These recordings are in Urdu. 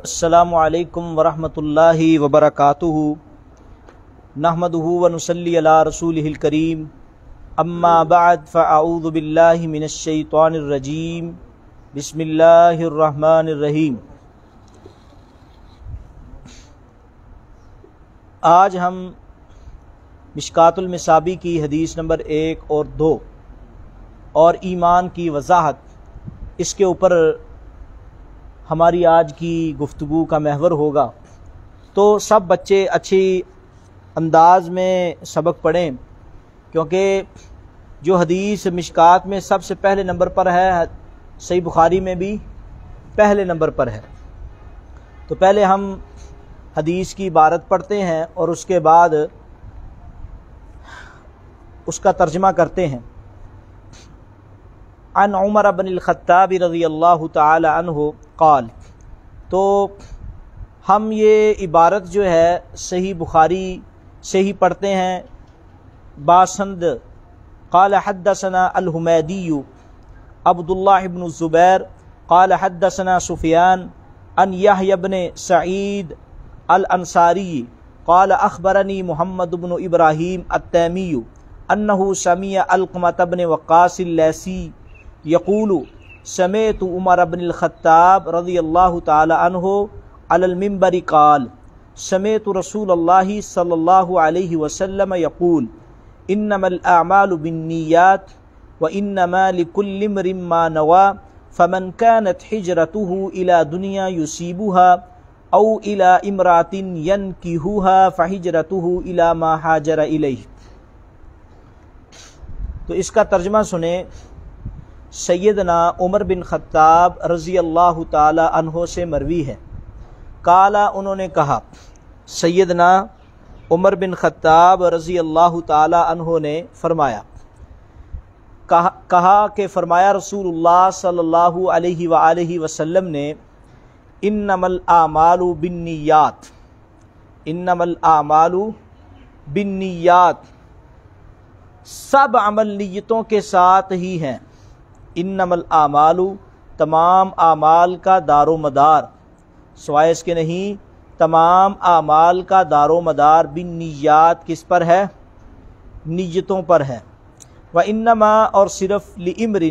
السلام علیکم ورحمۃ اللہ وبرکاتہ نحمدہ ونصلی علی رسولہ الکریم اما بعد فاعوذ باللہ من الشیطان الرجیم بسم اللہ الرحمن الرحیم۔ آج ہم مشکات المصابیح کی حدیث نمبر 1 اور 2 اور ایمان کی وضاحت، اس کے اوپر ہماری آج کی گفتگو کا محور ہوگا۔ تو سب بچے اچھی انداز میں سبق پڑھیں، کیونکہ جو حدیث مشکات میں سب سے پہلے نمبر پر ہے، صحیح بخاری میں بھی پہلے نمبر پر ہے۔ تو پہلے ہم حدیث کی عبارت پڑھتے ہیں اور اس کے بعد اس کا ترجمہ کرتے ہیں۔ عن عمر بن الخطاب رضی اللہ تعالی عنہ قال، تو ہم یہ عبارت جو ہے صحیح بخاری سے ہی پڑھتے ہیں باسند۔ قال حدثنا الحمیدی عبداللہ بن الزبیر قال حدثنا سفیان عن یحیی بن سعید الانصاری قال اخبرنی محمد بن ابراہیم التیمی انہ سمع علقمۃ بن وقاص اللیثی یقول سمعت عمر بن الخطاب رضی اللہ تعالی عنہ علی المنبر قال سمعت رسول اللہ صلی اللہ علیہ وسلم یقول انما الاعمال بالنیات وانما لكل امرئ ما نوى فمن كانت هجرته الى دنیا يصيبها او الى امرأة ينكحها فهجرته الى ما هاجر الیہ۔ تو اس کا ترجمہ سنیں۔ سیدنا عمر بن خطاب رضی اللہ تعالی عنہ سے مروی ہے، قالا انہوں نے کہا، سیدنا عمر بن خطاب رضی اللہ تعالی عنہ نے فرمایا، کہا کہ فرمایا رسول اللہ صلی اللہ علیہ وآلہ وسلم نے، انما الاعمال بالنیات، انما الاعمال بالنیات، سب عمل نیتوں کے ساتھ ہی ہیں۔ انما الاعمال، تمام اعمال کا دار و مدار، سوائے اس کے نہیں، تمام اعمال کا دار و مدار بالنیات کس پر ہے؟ نیتوں پر ہے۔ وانما، اور صرف لامر،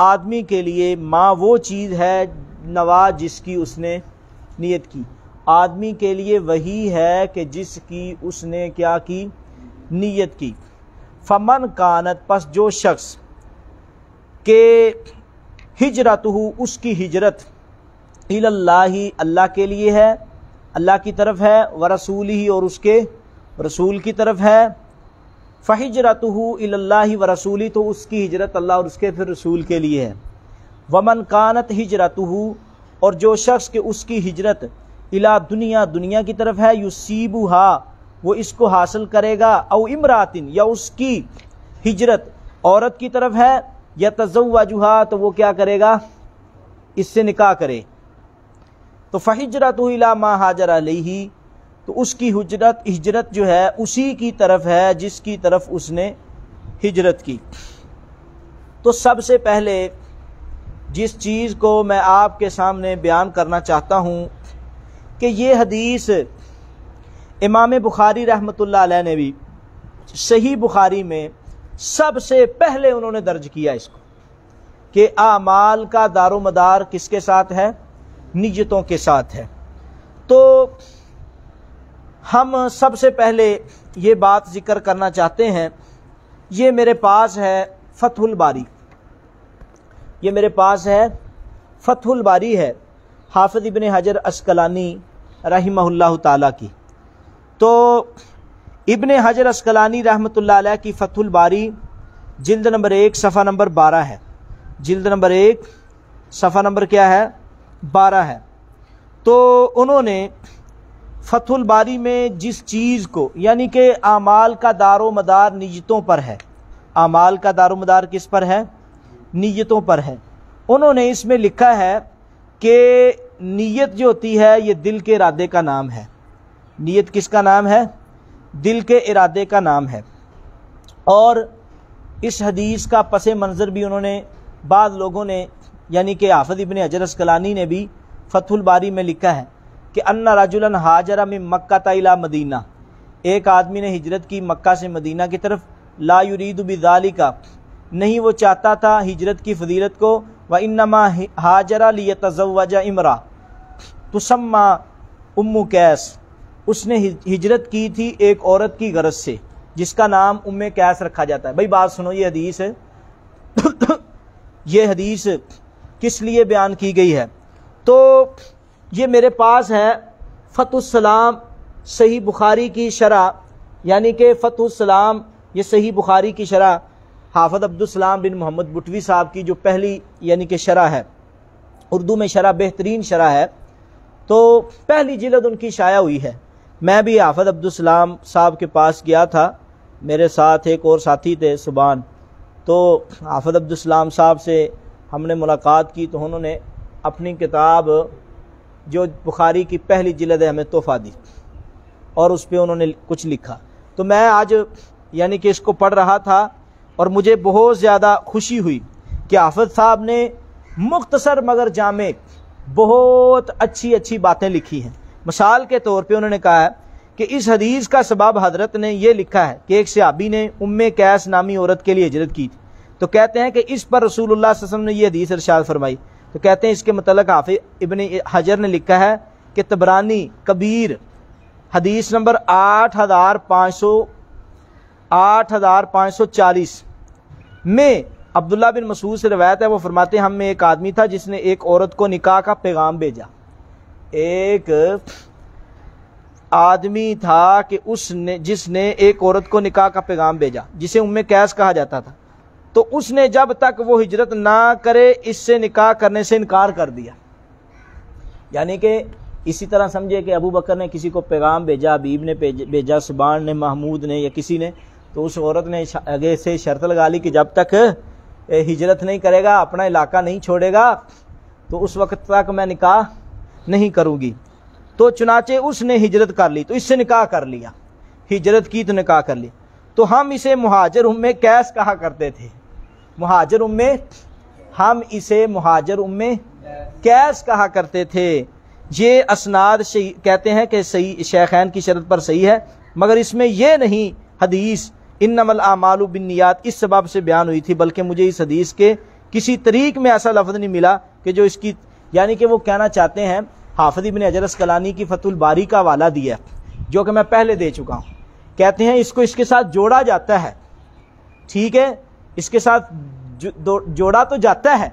آدمی کے لیے، ما وہ چیز ہے نوا جس کی اس نے نیت کی، آدمی کے لیے وہی ہے کہ جس کی اس نے کیا کی؟ نیت کی۔ فمن کانت، پس جو شخص کہ ہجرتہ، اس کی ہجرت، اللہ اللہ کے لیے ہے، اللہ کی طرف ہے، ورسولہ، اور اس کے رسول کی طرف ہے، فہجرتہ اللہ ورسولہ، تو اس کی ہجرت اللہ اور اس کے پھر رسول کے لیے ہے۔ ومن کانت ہجرتہ، اور جو شخص کہ اس کی ہجرت الی دنیا، دنیا کی طرف ہے، یصیبھا، وہ اس کو حاصل کرے گا، او امراتن، یا اس کی ہجرت عورت کی طرف ہے، یتزوجھا، تو وہ کیا کرے گا؟ اس سے نکاح کرے۔ تو فہجرتہ الی ما ہاجر الیہ، تو اس کی ہجرت جو ہے اسی کی طرف ہے جس کی طرف اس نے ہجرت کی۔ تو سب سے پہلے جس چیز کو میں آپ کے سامنے بیان کرنا چاہتا ہوں کہ یہ حدیث امام بخاری رحمۃ اللہ علیہ نے بھی صحیح بخاری میں سب سے پہلے انہوں نے درج کیا اس کو، کہ اعمال کا دار و مدار کس کے ساتھ ہے؟ نیتوں کے ساتھ ہے۔ تو ہم سب سے پہلے یہ بات ذکر کرنا چاہتے ہیں، یہ میرے پاس ہے فتح الباری، یہ میرے پاس ہے فتح الباری ہے، حافظ ابن حجر عسقلانی رحمہ اللہ تعالیٰ کی۔ تو ابن حجر عسقلانی رحمۃ اللہ علیہ کی فتح الباری جلد نمبر 1 صفحہ نمبر 12 ہے، جلد نمبر 1 صفحہ نمبر کیا ہے؟ 12 ہے۔ تو انہوں نے فتح الباری میں جس چیز کو، یعنی کہ اعمال کا دار و مدار نیتوں پر ہے، اعمال کا دار و مدار کس پر ہے؟ نیتوں پر ہے۔ انہوں نے اس میں لکھا ہے کہ نیت جو ہوتی ہے یہ دل کے ارادے کا نام ہے۔ نیت کس کا نام ہے؟ دل کے ارادے کا نام ہے۔ اور اس حدیث کا پس منظر بھی انہوں نے، بعض لوگوں نے، یعنی کہ حافظ ابن حجر عسقلانی نے بھی فتح الباری میں لکھا ہے کہ ان رجلا ہاجر من مکہ الی مدینہ، ایک آدمی نے ہجرت کی مکہ سے مدینہ کی طرف، لا یرید بذالک، نہیں وہ چاہتا تھا ہجرت کی فضیلت کو، وانما ہاجر لیتزوج امرأ تسمى ام قیس، اس نے ہجرت کی تھی ایک عورت کی غرض سے جس کا نام ام قیس رکھا جاتا ہے۔ بھائی بات سنو، یہ حدیث یہ حدیث کس لیے بیان کی گئی ہے؟ تو یہ میرے پاس ہے فتح السلام صحیح بخاری کی شرح، یعنی کہ فتح السلام یہ صحیح بخاری کی شرح حافظ عبدالسلام بن محمد بٹوی صاحب کی جو پہلی یعنی کہ شرح ہے، اردو میں شرح بہترین شرح ہے، تو پہلی جلد ان کی شائع ہوئی ہے۔ میں بھی حافظ عبدالسلام صاحب کے پاس گیا تھا، میرے ساتھ ایک اور ساتھی تھے سبحان، تو حافظ عبدالسلام صاحب سے ہم نے ملاقات کی تو انہوں نے اپنی کتاب جو بخاری کی پہلی جلد ہے ہمیں تحفہ دی اور اس پہ انہوں نے کچھ لکھا، تو میں آج یعنی کہ اس کو پڑھ رہا تھا اور مجھے بہت زیادہ خوشی ہوئی کہ حافظ صاحب نے مختصر مگر جامع بہت اچھی باتیں لکھی ہیں۔ مثال کے طور پہ انہوں نے کہا ہے کہ اس حدیث کا سبب حضرت نے یہ لکھا ہے کہ ایک صحابی نے ام قیس نامی عورت کے لیے ہجرت کی تھی، تو کہتے ہیں کہ اس پر رسول اللہ صلی اللہ علیہ وسلم نے یہ حدیث ارشاد فرمائی، تو کہتے ہیں اس کے متعلق حافظ ابن حجر نے لکھا ہے کہ طبرانی کبیر حدیث نمبر 8540 میں عبداللہ بن مسعود سے روایت ہے، وہ فرماتے ہیں ہم میں ایک آدمی تھا جس نے ایک عورت کو نکاح کا پیغام بھیجا۔ ایک آدمی تھا کہ جس نے ایک عورت کو نکاح کا پیغام بھیجا جسے ام قیس کہا جاتا تھا، تو اس نے جب تک وہ ہجرت نہ کرے اس سے نکاح کرنے سے انکار کر دیا۔ یعنی کہ اسی طرح سمجھے کہ ابو بکر نے کسی کو پیغام بھیجا، حبیب نے بھیجا، سبحان نے، محمود نے یا کسی نے، تو اس عورت نے آگے سے شرط لگا لی کہ جب تک ہجرت نہیں کرے گا، اپنا علاقہ نہیں چھوڑے گا، تو اس وقت تک میں نکاح نہیں کروں گی۔ تو چنانچہ اس نے ہجرت کر لی، تو اس سے نکاح کر لیا، ہجرت کی تو نکاح کر لی، تو ہم اسے مہاجر ام قیس کہا کرتے تھے، ہم اسے مہاجر ام قیس کہا کرتے تھے۔ یہ اسناد کہتے ہیں کہ صحیح شیخین کی شرط پر صحیح ہے، مگر اس میں یہ نہیں حدیث انما الاعمال بالنیات اس سبب سے بیان ہوئی تھی، بلکہ مجھے اس حدیث کے کسی طریق میں ایسا لفظ نہیں ملا کہ جو اس کی یعنی کہ وہ کہنا چاہتے ہیں، حافظ ابن حجر اسقلانی کی فتح الباری کا حوالہ دیا جو کہ میں پہلے دے چکا ہوں، کہتے ہیں اس کو اس کے ساتھ جوڑا جاتا ہے، ٹھیک ہے، اس کے ساتھ جوڑا تو جاتا ہے،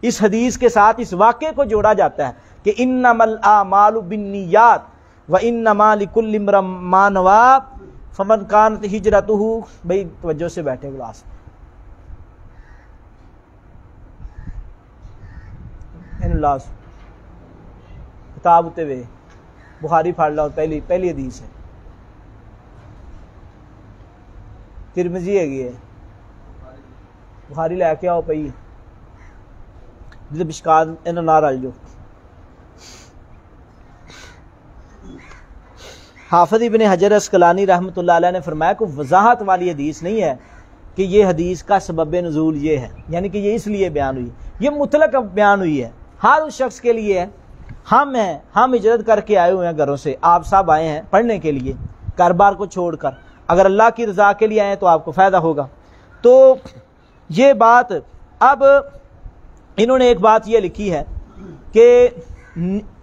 اس حدیث کے ساتھ اس واقعے کو جوڑا جاتا ہے کہ انما الاعمال بالنیات وانما لکل امرئ ما نوى فمن كانت ہجرته، بھائی توجہ سے بیٹھے کلاس ان اللہ کتاب ہوتے ہوئے بخاری پڑھ لو، پہلی حدیث ہے، ترمذی ہے، بخاری لے کے آؤ پئی جب بشکار ان نہ رل جو۔ حافظ ابن حجر اسقلانی رحمۃ اللہ علیہ نے فرمایا کہ وضاحت والی حدیث نہیں ہے کہ یہ حدیث کا سبب نزول یہ ہے، یعنی کہ یہ اس لیے بیان ہوئی، یہ مطلق بیان ہوئی ہے، ہر اس شخص کے لیے ہے۔ ہم ہجرت کر کے آئے ہوئے ہیں گھروں سے، آپ سب آئے ہیں پڑھنے کے لیے گھر بار کو چھوڑ کر، اگر اللہ کی رضا کے لیے آئے تو آپ کو فائدہ ہوگا۔ تو یہ بات، اب انہوں نے ایک بات یہ لکھی ہے کہ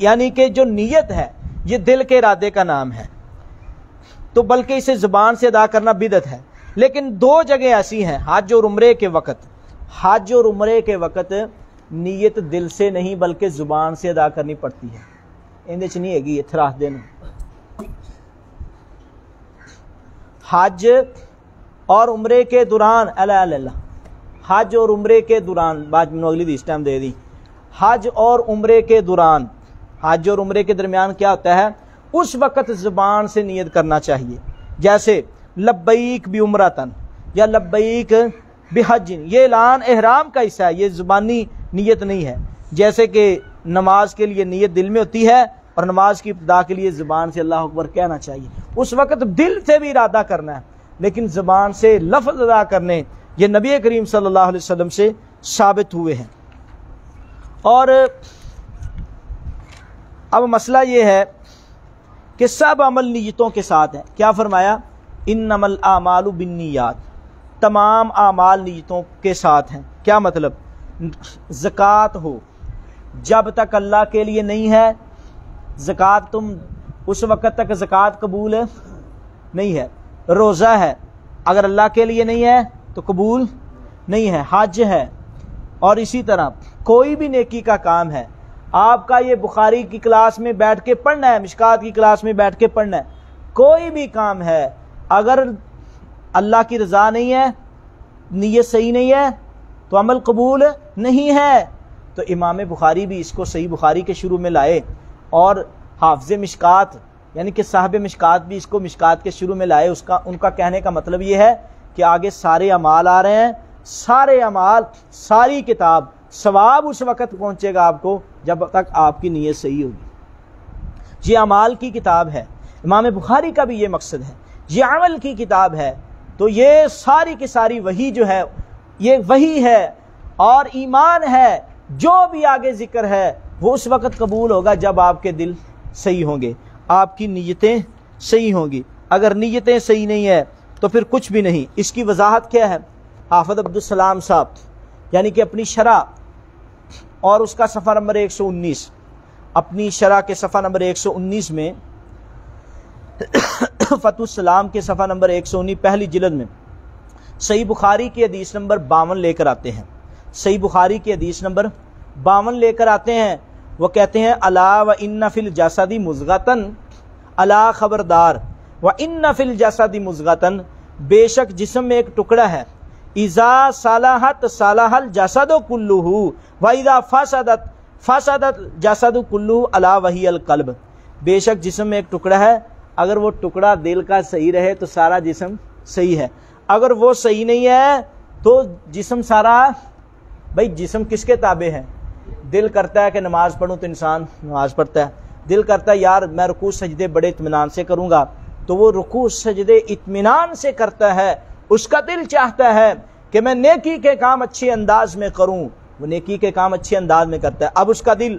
یعنی کہ جو نیت ہے یہ دل کے ارادے کا نام ہے، تو بلکہ اسے زبان سے ادا کرنا بدعت ہے، لیکن دو جگہ ایسی ہیں، حج اور عمرے کے وقت نیت دل سے نہیں بلکہ زبان سے ادا کرنی پڑتی ہے، اندے چ نہیں ہے گی اتراس دن۔ حج اور عمرے کے دوران حج اور عمرے کے دوران بات میں اگلی اس ٹائم دے دی، حج اور عمرے کے دوران، حج اور عمرے کے درمیان کیا ہوتا ہے، اس وقت زبان سے نیت کرنا چاہیے، جیسے لبیک بعمرتن یا لبیک بحج، یہ اعلان احرام کا حصہ ہے، یہ زبانی نیت نہیں ہے، جیسے کہ نماز کے لیے نیت دل میں ہوتی ہے اور نماز کی ابتدا کے لیے زبان سے اللہ اکبر کہنا چاہیے، اس وقت دل سے بھی ارادہ کرنا ہے، لیکن زبان سے لفظ ادا کرنے یہ نبی کریم صلی اللہ علیہ وسلم سے ثابت ہوئے ہیں۔ اور اب مسئلہ یہ ہے کہ سب عمل نیتوں کے ساتھ ہیں. کیا فرمایا؟ انما الاعمال بالنیات، تمام اعمال نیتوں کے ساتھ ہیں. کیا مطلب؟ زکوٰۃ ہو جب تک اللہ کے لیے نہیں ہے زکوٰۃ، تم اس وقت تک زکوٰۃ قبول نہیں ہے. روزہ ہے اگر اللہ کے لیے نہیں ہے تو قبول نہیں ہے. حج ہے، اور اسی طرح کوئی بھی نیکی کا کام ہے. آپ کا یہ بخاری کی کلاس میں بیٹھ کے پڑھنا ہے، مشکات کی کلاس میں بیٹھ کے پڑھنا ہے، کوئی بھی کام ہے اگر اللہ کی رضا نہیں ہے، نیت صحیح نہیں ہے تو عمل قبول نہیں ہے. تو امام بخاری بھی اس کو صحیح بخاری کے شروع میں لائے، اور حافظ مشکات یعنی کہ صاحب مشکات بھی اس کو مشکات کے شروع میں لائے. ان کا کہنے کا مطلب یہ ہے کہ آگے سارے اعمال آ رہے ہیں، سارے اعمال، ساری کتاب، ثواب اس وقت پہنچے گا آپ کو جب تک آپ کی نیت صحیح ہوگی. یہ اعمال کی کتاب ہے. امام بخاری کا بھی یہ مقصد ہے. یہ عمل کی کتاب ہے. تو یہ ساری کی ساری وحی جو ہے یہ وحی ہے، اور ایمان ہے. جو بھی آگے ذکر ہے وہ اس وقت قبول ہوگا جب آپ کے دل صحیح ہوں گے، آپ کی نیتیں صحیح ہوں گی. اگر نیتیں صحیح نہیں ہے تو پھر کچھ بھی نہیں. اس کی وضاحت کیا ہے؟ حافظ عبدالسلام صاحب یعنی کہ اپنی شرح اور اس کا صفحہ نمبر 119، اپنی شرح کے صفحہ نمبر 119 میں، فتح السلام کے صفحہ نمبر 119 پہلی جلد میں صحیح بخاری کی حدیث نمبر 52 لے کر آتے ہیں. صحیح بخاری کی حدیث نمبر 52 لے کر آتے ہیں. وہ کہتے ہیں الا و ان فی الجسد مضغۃ، الا خبردار، و ان فی الجسد مضغۃ، بے شک جسم میں ایک ٹکڑا ہے، اذا صلحت صلح الجسد کلہ و اذا فسدت فسد الجسد کلہ الا وہی القلب. بے شک جسم میں ایک ٹکڑا ہے، اگر وہ ٹکڑا دل کا صحیح رہے تو سارا جسم صحیح ہے. اگر وہ صحیح نہیں ہے تو جسم سارا، بھائی جسم کس کے تابع ہے؟ دل کرتا ہے کہ نماز پڑھوں تو انسان نماز پڑھتا ہے. دل کرتا ہے یار میں رکوع سجدے بڑے اطمینان سے کروں گا، تو وہ رکوع سجدے اطمینان سے کرتا ہے. اس کا دل چاہتا ہے کہ میں نیکی کے کام اچھے انداز میں کروں، وہ نیکی کے کام اچھے انداز میں کرتا ہے. اب اس کا دل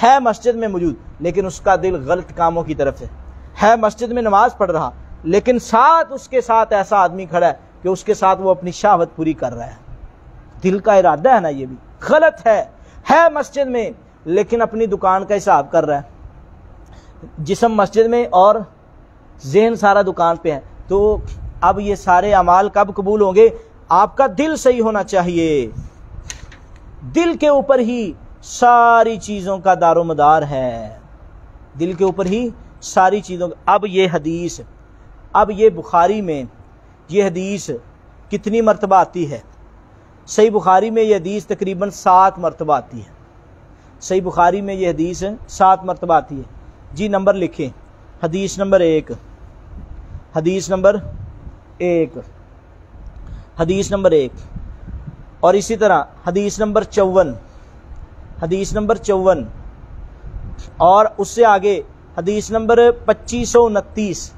ہے مسجد میں موجود لیکن اس کا دل غلط کاموں کی طرف ہے مسجد میں نماز پڑھ رہا لیکن ساتھ اس کے ساتھ ایسا آدمی کھڑا ہے کہ اس کے ساتھ وہ اپنی شہوت پوری کر رہا ہے. دل کا ارادہ ہے نا، یہ بھی غلط ہے مسجد میں لیکن اپنی دکان کا حساب کر رہا ہے. جسم مسجد میں اور ذہن سارا دکان پہ ہے. تو اب یہ سارے اعمال کب قبول ہوں گے؟ آپ کا دل صحیح ہونا چاہیے. دل کے اوپر ہی ساری چیزوں کا دار و مدار ہے، دل کے اوپر ہی ساری چیزوں کا. اب یہ حدیث، اب یہ بخاری میں یہ حدیث کتنی مرتبہ آتی ہے؟ صحیح بخاری میں یہ حدیث تقریباً 7 مرتبہ آتی ہے. صحیح بخاری میں یہ حدیث 7 مرتبہ آتی ہے. جی نمبر لکھیں، حدیث نمبر 1، حدیث نمبر 1، حدیث نمبر 1، اور اسی طرح حدیث نمبر 54، حدیث نمبر 54، اور اس سے آگے حدیث نمبر 2529،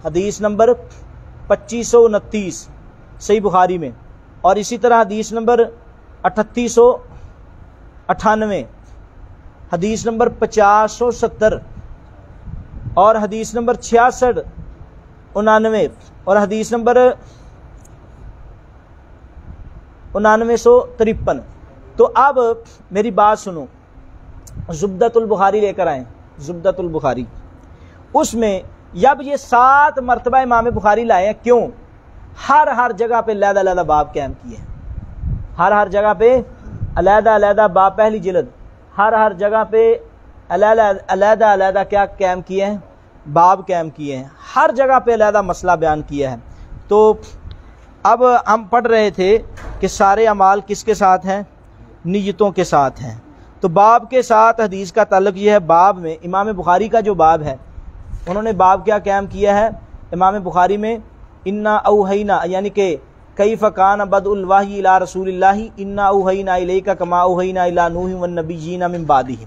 حدیث نمبر 2529 صحیح بخاری میں، اور اسی طرح حدیث نمبر 3898، حدیث نمبر 5070، اور حدیث نمبر 6699، اور حدیث نمبر 9953۔ تو اب میری بات سنو، زبدۃ البخاری لے کر آئیں، زبدۃ البخاری، اس میں جب یہ 7 مرتبہ امام بخاری لائے ہیں، کیوں؟ ہر جگہ پہ علیحدہ علیحدہ باب قائم کیے ہیں، ہر جگہ پہ علیحدہ علیحدہ باب، پہلی جلد، ہر جگہ پہ علیحدہ علیحدہ کیا قائم کیے ہیں؟ باب قائم کیے ہیں، ہر جگہ پہ علیحدہ مسئلہ بیان کیا ہے۔ تو اب ہم پڑھ رہے تھے کہ سارے اعمال کس کے ساتھ ہیں؟ نیتوں کے ساتھ ہیں۔ تو باب کے ساتھ حدیث کا تعلق یہ ہے، باب میں امام بخاری کا جو باب ہے، انہوں نے باب کیا قائم کیا ہے امام بخاری میں؟ انا اوحینا، یعنی کہ کیف کان بدء الوحی الی رسول اللہ انا اوحینا الیک کما اوحینا الی نوح والنبیین من بعدہ۔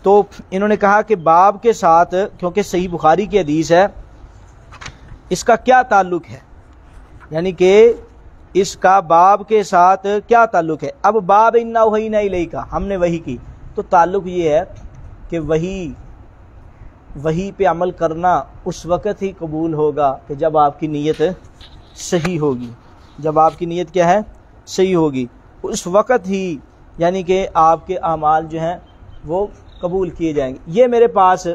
تو انہوں نے کہا کہ باب کے ساتھ، کیونکہ صحیح بخاری کی حدیث ہے، اس کا کیا تعلق ہے، یعنی کہ اس کا باب کے ساتھ کیا تعلق ہے؟ اب باب انا اوحینا الیک، ہم نے وحی کی، تو تعلق یہ ہے کہ وحی وحی پہ عمل کرنا اس وقت ہی قبول ہوگا کہ جب آپ کی نیت صحیح ہوگی. جب آپ کی نیت کیا ہے؟ صحیح ہوگی. اس وقت ہی یعنی کہ آپ کے اعمال جو ہیں وہ قبول کیے جائیں گے. یہ میرے پاس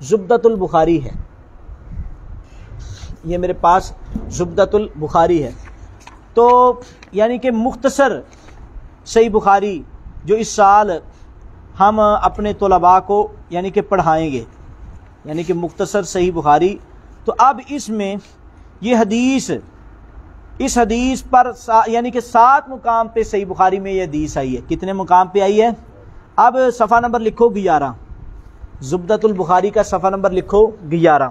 زبدۃ البخاری ہے. یہ میرے پاس زبدۃ البخاری ہے. تو یعنی کہ مختصر صحیح بخاری جو اس سال ہم اپنے طلباء کو یعنی کہ پڑھائیں گے، یعنی کہ مختصر صحیح بخاری. تو اب اس میں یہ حدیث، اس حدیث پر یعنی کہ 7 مقام پہ صحیح بخاری میں یہ حدیث آئی ہے. کتنے مقام پہ آئی ہے؟ اب صفحہ نمبر لکھو 11. زبدۃ البخاری کا صفحہ نمبر لکھو 11.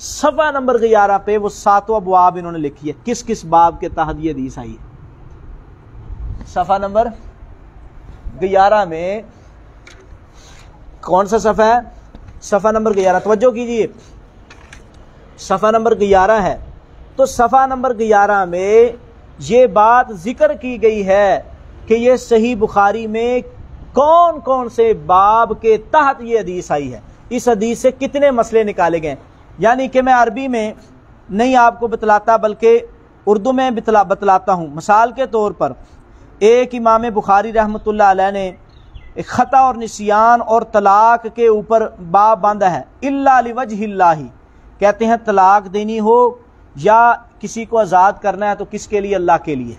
صفحہ نمبر 11 پہ وہ 7 ابواب انہوں نے لکھی ہے، کس کس باب کے تحت یہ حدیث آئی ہے. صفحہ نمبر 11 میں کون سا صفحہ ہے؟ صفحہ نمبر 11. توجہ کیجیے، صفحہ نمبر 11 ہے. تو صفحہ نمبر 11 میں یہ بات ذکر کی گئی ہے کہ یہ صحیح بخاری میں کون کون سے باب کے تحت یہ حدیث آئی ہے، اس حدیث سے کتنے مسئلے نکالے گئے. یعنی کہ میں عربی میں نہیں آپ کو بتلاتا بلکہ اردو میں بتلاتا ہوں. مثال کے طور پر ایک امام بخاری رحمۃ اللہ علیہ نے ایک خطا اور نسیان اور طلاق کے اوپر باب باندھا ہے. الا لوجہ اللہ، کہتے ہیں طلاق دینی ہو یا کسی کو آزاد کرنا ہے تو کس کے لیے؟ اللہ کے لیے.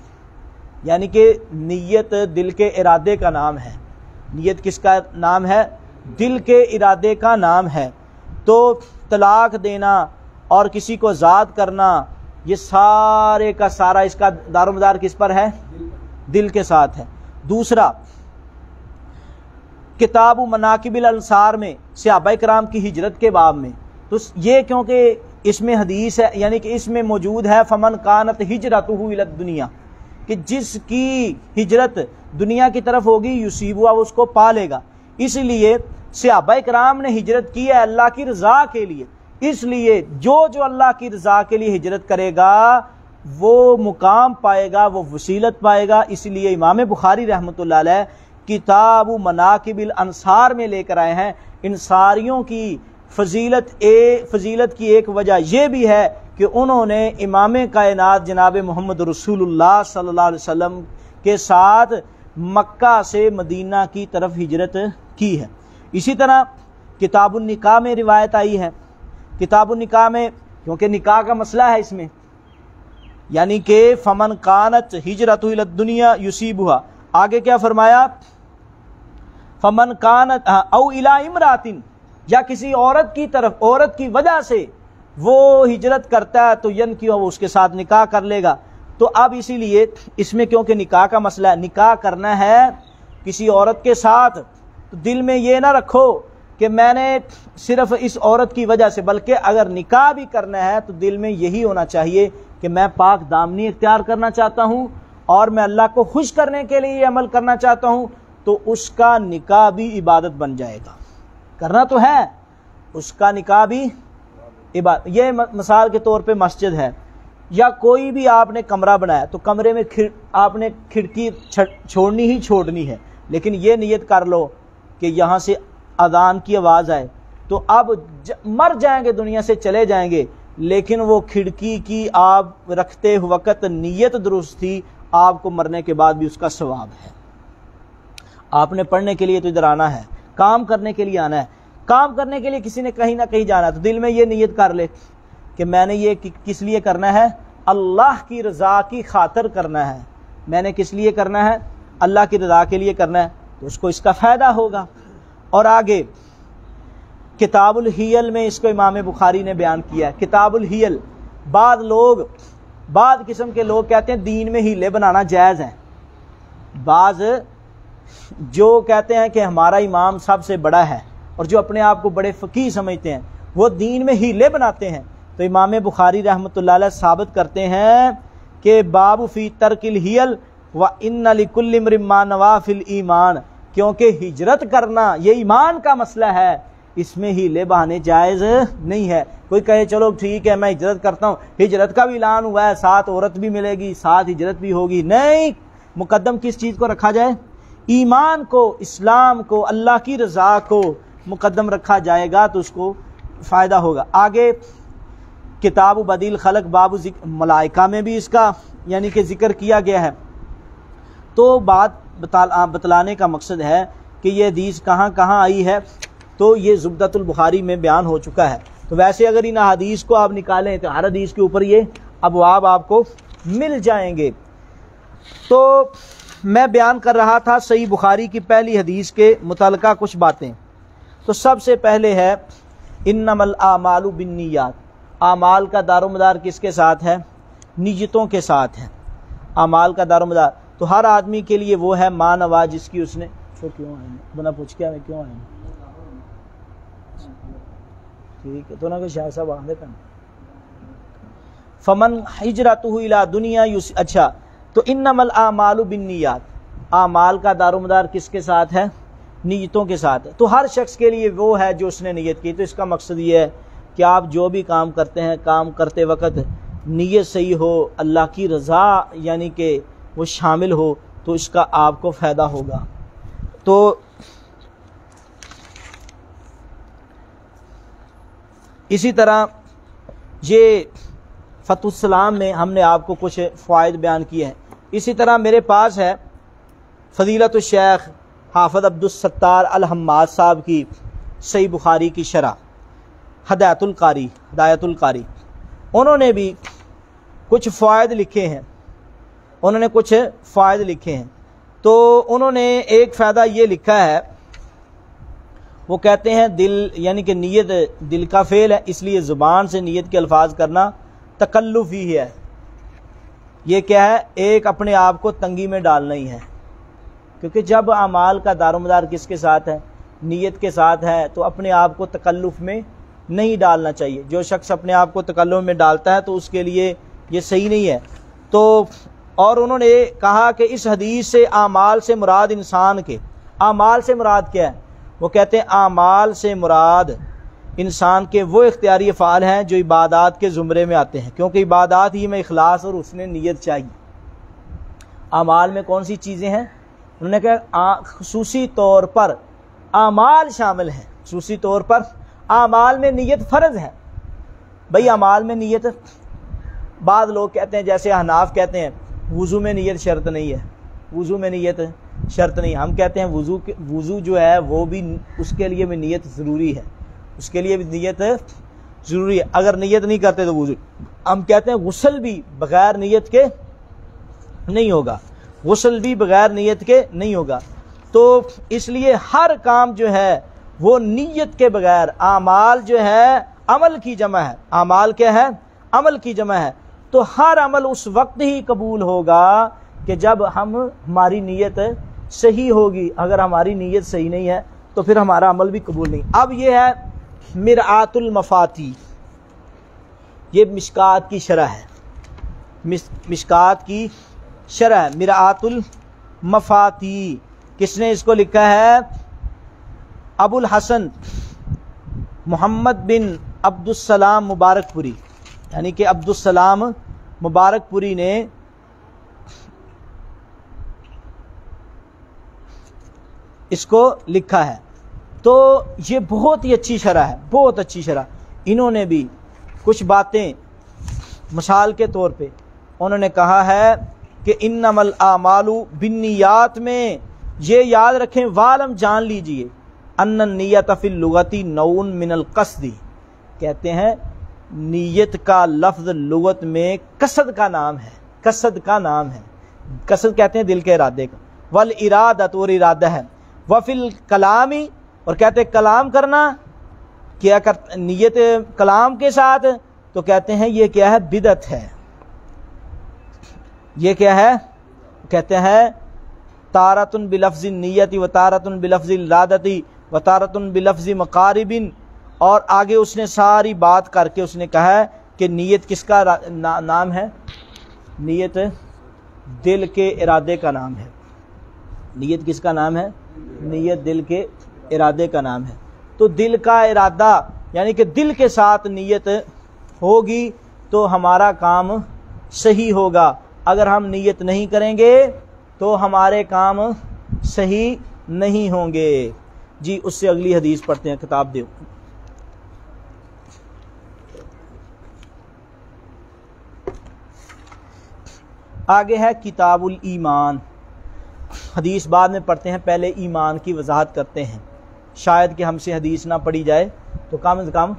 یعنی کہ نیت دل کے ارادے کا نام ہے. نیت کس کا نام ہے؟ دل کے ارادے کا نام ہے. تو طلاق دینا اور کسی کو آزاد کرنا یہ سارے کا سارا اس کا دار و مدار کس پر ہے؟ دل کے ساتھ ہے. دوسرا، کتاب مناقب الانصار میں صحابہ کرام کی ہجرت کے باب میں، تو یہ کیونکہ اس میں حدیث ہے یعنی کہ اس میں موجود ہے فمن کانت ہجرتہ الی الدنیا، کہ جس کی ہجرت دنیا کی طرف ہوگی یصیبہ اس کو پا لے گا. اس لیے صحابہ کرام نے ہجرت کی ہے اللہ کی رضا کے لیے. اس لیے جو اللہ کی رضا کے لیے ہجرت کرے گا وہ مقام پائے گا، وہ وسیلت پائے گا. اس لیے امام بخاری رحمۃ اللہ علیہ کتاب مناقب الانصار میں لے کر آئے ہیں. انصاریوں کی فضیلت کی ایک وجہ یہ بھی ہے کہ انہوں نے امام کائنات جناب محمد رسول اللہ صلی اللہ علیہ وسلم کے ساتھ مکہ سے مدینہ کی طرف ہجرت کی ہے. اسی طرح کتاب النکاح میں روایت آئی ہے. کتاب النکاح میں کیونکہ نکاح کا مسئلہ ہے اس میں، یعنی کہ فمن کانت ہجرتہ الی الدنیا یصیبھا. آگے کیا فرمایا؟ فمن کانت او الی امرأۃ، یا کسی عورت کی طرف، عورت کی وجہ سے وہ ہجرت کرتا ہے تو وہ اس کے ساتھ نکاح کر لے گا. تو اب اسی لیے اس میں کیونکہ نکاح کا مسئلہ ہے، نکاح کرنا ہے کسی عورت کے ساتھ تو دل میں یہ نہ رکھو کہ میں نے صرف اس عورت کی وجہ سے، بلکہ اگر نکاح بھی کرنا ہے تو دل میں یہی ہونا چاہیے کہ میں پاک دامنی اختیار کرنا چاہتا ہوں اور میں اللہ کو خوش کرنے کے لیے یہ عمل کرنا چاہتا ہوں، تو اس کا نکاح بھی عبادت بن جائے گا. کرنا تو ہے، اس کا نکاح بھی عبادت. یہ مثال کے طور پہ مسجد ہے یا کوئی بھی آپ نے کمرہ بنایا تو کمرے میں آپ نے کھڑکی چھوڑنی ہی چھوڑنی ہے، لیکن یہ نیت کر لو کہ یہاں سے اذان کی آواز آئے تو اب مر جائیں گے، دنیا سے چلے جائیں گے، لیکن وہ کھڑکی کی آپ رکھتے وقت نیت درست تھی، آپ کو مرنے کے بعد بھی اس کا ثواب ہے. آپ نے پڑھنے کے لیے تو ادھر آنا ہے، کام کرنے کے لیے آنا ہے. کام کرنے کے لیے کسی نے کہیں نہ کہیں جانا ہے تو دل میں یہ نیت کر لے کہ میں نے یہ کس لیے کرنا ہے؟ اللہ کی رضا کی خاطر کرنا ہے. میں نے کس لیے کرنا ہے؟ اللہ کی رضا کے لیے کرنا ہے، تو اس کو اس کا فائدہ ہوگا. اور آگے کتاب الحیل میں اس کو امام بخاری نے بیان کیا ہے. کتاب الحیل، بعض قسم کے لوگ کہتے ہیں دین میں ہیلے بنانا جائز ہے. بعض جو کہتے ہیں کہ ہمارا امام سب سے بڑا ہے اور جو اپنے آپ کو بڑے فقیہ سمجھتے ہیں وہ دین میں ہیلے بناتے ہیں. تو امام بخاری رحمۃ اللہ علیہ ثابت کرتے ہیں کہ باب فی ترک الحیل وان لکل امرئ ما نوی فی الایمان، کیونکہ ہجرت کرنا یہ ایمان کا مسئلہ ہے، اس میں ہیلے بہانے جائز نہیں ہے. کوئی کہے چلو ٹھیک ہے میں ہجرت کرتا ہوں، ہجرت کا بھی اعلان ہوا ہے، ساتھ عورت بھی ملے گی، ساتھ ہجرت بھی ہوگی. نہیں، مقدم کس چیز کو رکھا جائے؟ ایمان کو، اسلام کو، اللہ کی رضا کو. مقدم رکھا جائے گا تو اس کو فائدہ ہوگا۔ آگے کتاب بدیل خلق باب ملائکہ میں بھی اس کا یعنی کہ ذکر کیا گیا ہے۔ تو بات بتلانے کا مقصد ہے کہ یہ حدیث کہاں کہاں آئی ہے، تو یہ زبدۃ البخاری میں بیان ہو چکا ہے۔ تو ویسے اگر ان حدیث کو آپ نکالیں تو ہر حدیث کے اوپر یہ ابواب آپ کو مل جائیں گے۔ تو میں بیان کر رہا تھا صحیح بخاری کی پہلی حدیث کے متعلقہ کچھ باتیں۔ تو سب سے پہلے ہے انما الاعمال بالنیات، اعمال کا دار و مدار کس کے ساتھ ہے؟ نیتوں کے ساتھ ہے۔ اعمال کا دار و مدار تو ہر آدمی کے لیے وہ ہے ماں نواز جس کی اس نے کیوں آئے بنا پوچھ کے کیوں آئے ٹھیک ہے تو نہ کہ شاہ صاحب آندے کن فمن ہجرتہ الی دنیا اچھا تو انما الاعمال بالنیات، اعمال کا دار و مدار کس کے ساتھ ہے؟ نیتوں کے ساتھ ہے۔ تو ہر شخص کے لیے وہ ہے جو اس نے نیت کی۔ تو اس کا مقصد یہ ہے کہ آپ جو بھی کام کرتے ہیں کام کرتے وقت نیت صحیح ہو، اللہ کی رضا یعنی کہ وہ شامل ہو تو اس کا آپ کو فائدہ ہوگا۔ تو اسی طرح یہ فتح السلام میں ہم نے آپ کو کچھ فوائد بیان کیے ہیں۔ اسی طرح میرے پاس ہے فضیلت الشیخ حافظ عبدالستار الحماد صاحب کی صحیح بخاری کی شرح ہدایت القاری، انہوں نے بھی کچھ فوائد لکھے ہیں۔ تو انہوں نے ایک فائدہ یہ لکھا ہے، وہ کہتے ہیں دل یعنی کہ نیت دل کا فعل ہے، اس لیے زبان سے نیت کے الفاظ کرنا تکلف ہی ہے۔ یہ کیا ہے؟ ایک اپنے آپ کو تنگی میں ڈالنا ہی ہے، کیونکہ جب اعمال کا دار و مدار کس کے ساتھ ہے؟ نیت کے ساتھ ہے، تو اپنے آپ کو تکلف میں نہیں ڈالنا چاہیے۔ جو شخص اپنے آپ کو تکلف میں ڈالتا ہے تو اس کے لیے یہ صحیح نہیں ہے۔ تو اور انہوں نے کہا کہ اس حدیث سے اعمال سے مراد انسان کے اعمال سے مراد کیا ہے؟ وہ کہتے ہیں اعمال سے مراد انسان کے وہ اختیاری افعال ہیں جو عبادات کے زمرے میں آتے ہیں، کیونکہ عبادات ہی میں اخلاص اور اس نے نیت چاہیے۔ اعمال میں کون سی چیزیں ہیں؟ انہوں نے کہا خصوصی طور پر اعمال شامل ہیں، خصوصی طور پر اعمال میں نیت فرض ہے۔ بھئی اعمال میں نیت، بعض لوگ کہتے ہیں جیسے احناف کہتے ہیں وضو میں نیت شرط نہیں ہے، وضو میں نیت شرط نہیں۔ ہم کہتے ہیں وضو جو ہے وہ بھی اس کے لیے بھی نیت ضروری ہے، اس کے لیے بھی نیت ضروری ہے۔ اگر نیت نہیں کرتے تو وضو، ہم کہتے ہیں غسل بھی بغیر نیت کے نہیں ہوگا، غسل بھی بغیر نیت کے نہیں ہوگا۔ تو اس لیے ہر کام جو ہے وہ نیت کے بغیر، اعمال جو ہے عمل کی جمع ہے، اعمال کیا ہے؟ عمل کی جمع ہے۔ تو ہر عمل اس وقت ہی قبول ہوگا کہ جب ہماری نیت صحیح ہوگی۔ اگر ہماری نیت صحیح نہیں ہے تو پھر ہمارا عمل بھی قبول نہیں۔ اب یہ ہے مرآت المفاتی، یہ مشکات کی شرح ہے، مشکات کی شرح ہے مرآت المفاتی۔ کس نے اس کو لکھا ہے؟ ابو الحسن محمد بن عبدالسلام مبارک پوری، یعنی کہ عبدالسلام مبارک پوری نے اس کو لکھا ہے۔ تو یہ بہت ہی اچھی شرح ہے، بہت اچھی شرح۔ انہوں نے بھی کچھ باتیں مثال کے طور پہ انہوں نے کہا ہے کہ انما الاعمال بالنیات میں یہ یاد رکھیں، وعلم جان لیجئے ان النیت فی اللغت نوع من القصد، کہتے ہیں نیت کا لفظ لغت میں قصد کا نام ہے، قصد کا نام ہے۔ قصد کہتے ہیں دل کے ارادے کا، والارادۃ اور ارادہ ہے، وفی الکلامی اور کہتے ہیں کلام کرنا، کیا نیت کلام کے ساتھ، تو کہتے ہیں یہ کیا ہے؟ بدعت ہے۔ یہ کیا ہے؟ کہتے ہیں تارۃ بلفظ النیت و تارۃ بلفظ الارادۃ و تارۃ بلفظ مقارب، اور آگے اس نے ساری بات کر کے اس نے کہا ہے کہ نیت کس کا نام ہے؟ نیت دل کے ارادے کا نام ہے۔ نیت کس کا نام ہے؟ نیت دل کے ارادے کا نام ہے۔ تو دل کا ارادہ یعنی کہ دل کے ساتھ نیت ہوگی تو ہمارا کام صحیح ہوگا۔ اگر ہم نیت نہیں کریں گے تو ہمارے کام صحیح نہیں ہوں گے۔ جی اس سے اگلی حدیث پڑھتے ہیں، کتاب دیو۔ آگے ہے کتاب الایمان، حدیث بعد میں پڑھتے ہیں، پہلے ایمان کی وضاحت کرتے ہیں۔ شاید کہ ہم سے حدیث نہ پڑھی جائے تو کم از کم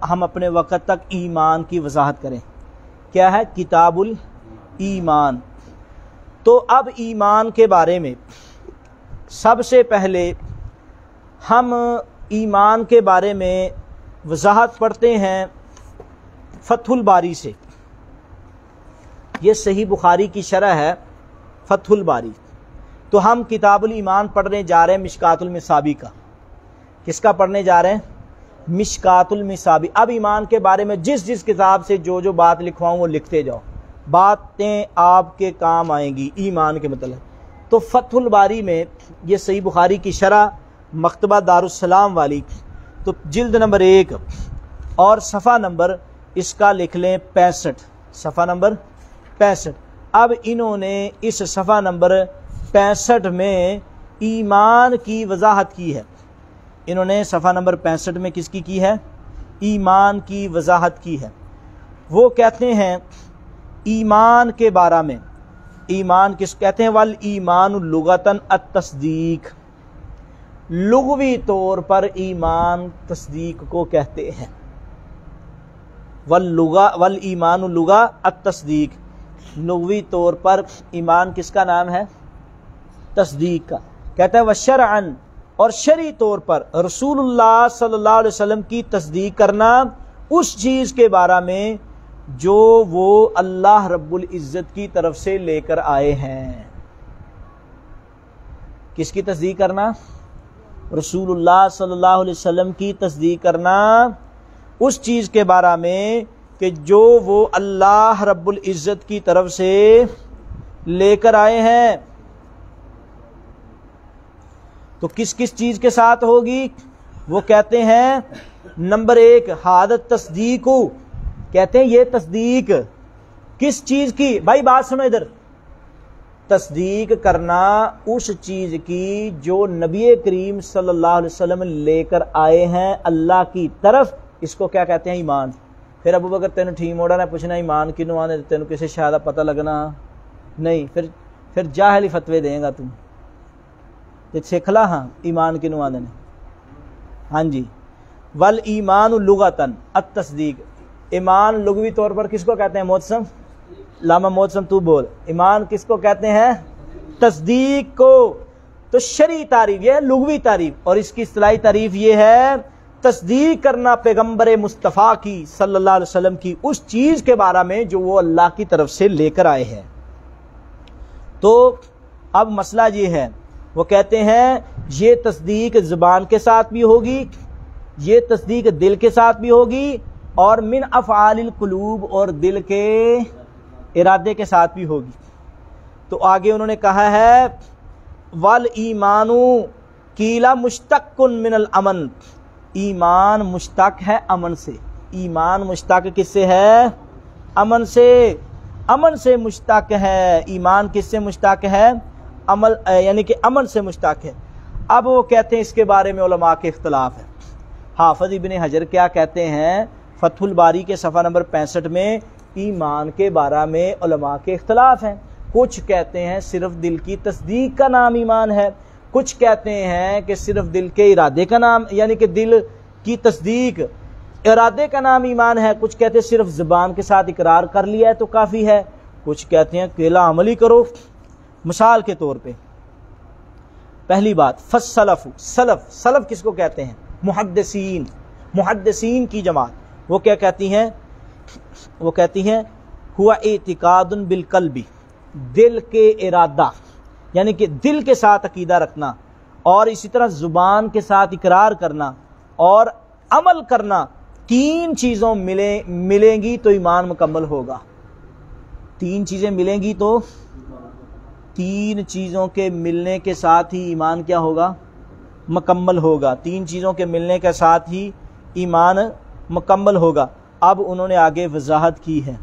ہم اپنے وقت تک ایمان کی وضاحت کریں۔ کیا ہے کتاب الایمان؟ تو اب ایمان کے بارے میں سب سے پہلے ہم ایمان کے بارے میں وضاحت پڑھتے ہیں فتح الباری سے۔ یہ صحیح بخاری کی شرح ہے فتح الباری۔ تو ہم کتاب الایمان پڑھنے جا رہے ہیں مشکات المصابیح کا۔ کس کا پڑھنے جا رہے ہیں؟ مشکات المصابیح۔ اب ایمان کے بارے میں جس کتاب سے جو بات لکھواؤں وہ لکھتے جاؤ، باتیں آپ کے کام آئیں گی ایمان کے متعلق۔ تو فتح الباری میں یہ صحیح بخاری کی شرح مکتبہ دارالسلام والی، تو جلد نمبر 1 اور صفحہ نمبر اس کا لکھ لیں 65، صفحہ نمبر 65۔ اب انہوں نے اس صفحہ نمبر 65 میں ایمان کی وضاحت کی ہے۔ انہوں نے صفحہ نمبر 65 میں کس کی ہے؟ ایمان کی وضاحت کی ہے۔ وہ کہتے ہیں ایمان کے بارے میں، ایمان کس کہتے ہیں؟ والایمان لغتاً التصدیق، لغوی طور پر ایمان تصدیق کو کہتے ہیں۔ والایمان لغہ التصدیق، لغوی طور پر ایمان کس کا نام ہے؟ تصدیق کا۔ کہتا ہے وشرعاً، اور شرعی طور پر رسول اللہ صلی اللہ علیہ وسلم کی تصدیق کرنا اس چیز کے بارے میں جو وہ اللہ رب العزت کی طرف سے لے کر آئے ہیں۔ کس کی تصدیق کرنا؟ رسول اللہ صلی اللہ علیہ وسلم کی تصدیق کرنا اس چیز کے بارے میں کہ جو وہ اللہ رب العزت کی طرف سے لے کر آئے ہیں۔ تو کس چیز کے ساتھ ہوگی؟ وہ کہتے ہیں نمبر 1 حادث تصدیق، کہتے ہیں یہ تصدیق کس چیز کی؟ بھائی بات سنو ادھر، تصدیق کرنا اس چیز کی جو نبی کریم صلی اللہ علیہ وسلم لے کر آئے ہیں اللہ کی طرف، اس کو کیا کہتے ہیں؟ ایمان۔ پھر ابو بکر تینوں ٹھیک موڑا نہ پوچھنا ایمان کنوں آنے، تینوں کسی شاید پتہ لگنا نہیں، پھر جاہلی فتوے دیں گا تم، سیکھ لا ہاں ایمان کنوں آنے نے۔ ہاں جی، والایمان لغتاً التصدیق، ایمان لغوی طور پر کس کو کہتے ہیں؟ محتسم، علامہ محتسم تو بول، ایمان کس کو کہتے ہیں؟ تصدیق کو۔ تو شرعی تعریف یہ ہے لغوی تعریف، اور اس کی اصطلاحی تعریف یہ ہے تصدیق کرنا پیغمبر مصطفیٰ کی صلی اللہ علیہ وسلم کی اس چیز کے بارے میں جو وہ اللہ کی طرف سے لے کر آئے ہیں۔ تو اب مسئلہ یہ ہے، وہ کہتے ہیں یہ تصدیق زبان کے ساتھ بھی ہوگی، یہ تصدیق دل کے ساتھ بھی ہوگی، اور من افعال القلوب، اور دل کے ارادے کے ساتھ بھی ہوگی۔ تو آگے انہوں نے کہا ہے والایمان قیل مشتق من الامن، ایمان مشتق ہے امن سے۔ ایمان مشتق کس سے ہے؟ امن سے، امن سے مشتق ہے۔ ایمان کس سے مشتق ہے؟ عمل، یعنی کہ امن سے مشتق ہے۔ اب وہ کہتے ہیں اس کے بارے میں علماء کے اختلاف ہے۔ حافظ ابن حجر کیا کہتے ہیں فتح الباری کے صفحہ نمبر 65 میں ایمان کے بارے میں علماء کے اختلاف ہیں۔ کچھ کہتے ہیں صرف دل کی تصدیق کا نام ایمان ہے، کچھ کہتے ہیں کہ صرف دل کے ارادے کا نام، یعنی کہ دل کی تصدیق ارادے کا نام ایمان ہے، کچھ کہتے ہیں صرف زبان کے ساتھ اقرار کر لیا ہے تو کافی ہے، کچھ کہتے ہیں کیلا عملی کرو۔ مثال کے طور پہ پہلی بات فالسلف، سلف کس کو کہتے ہیں؟ محدثین، محدثین کی جماعت وہ کیا کہتی ہیں؟ وہ کہتی ہیں ہوا اعتقاد بالقلب، دل کے ارادہ، یعنی کہ دل کے ساتھ عقیدہ رکھنا، اور اسی طرح زبان کے ساتھ اقرار کرنا اور عمل کرنا، تین چیزوں ملیں گی تو ایمان مکمل ہوگا۔ تین چیزیں ملیں گی تو تین چیزوں کے ملنے کے ساتھ ہی ایمان کیا ہوگا؟ مکمل ہوگا۔ تین چیزوں کے ملنے کے ساتھ ہی ایمان مکمل ہوگا۔ اب انہوں نے آگے وضاحت کی ہے،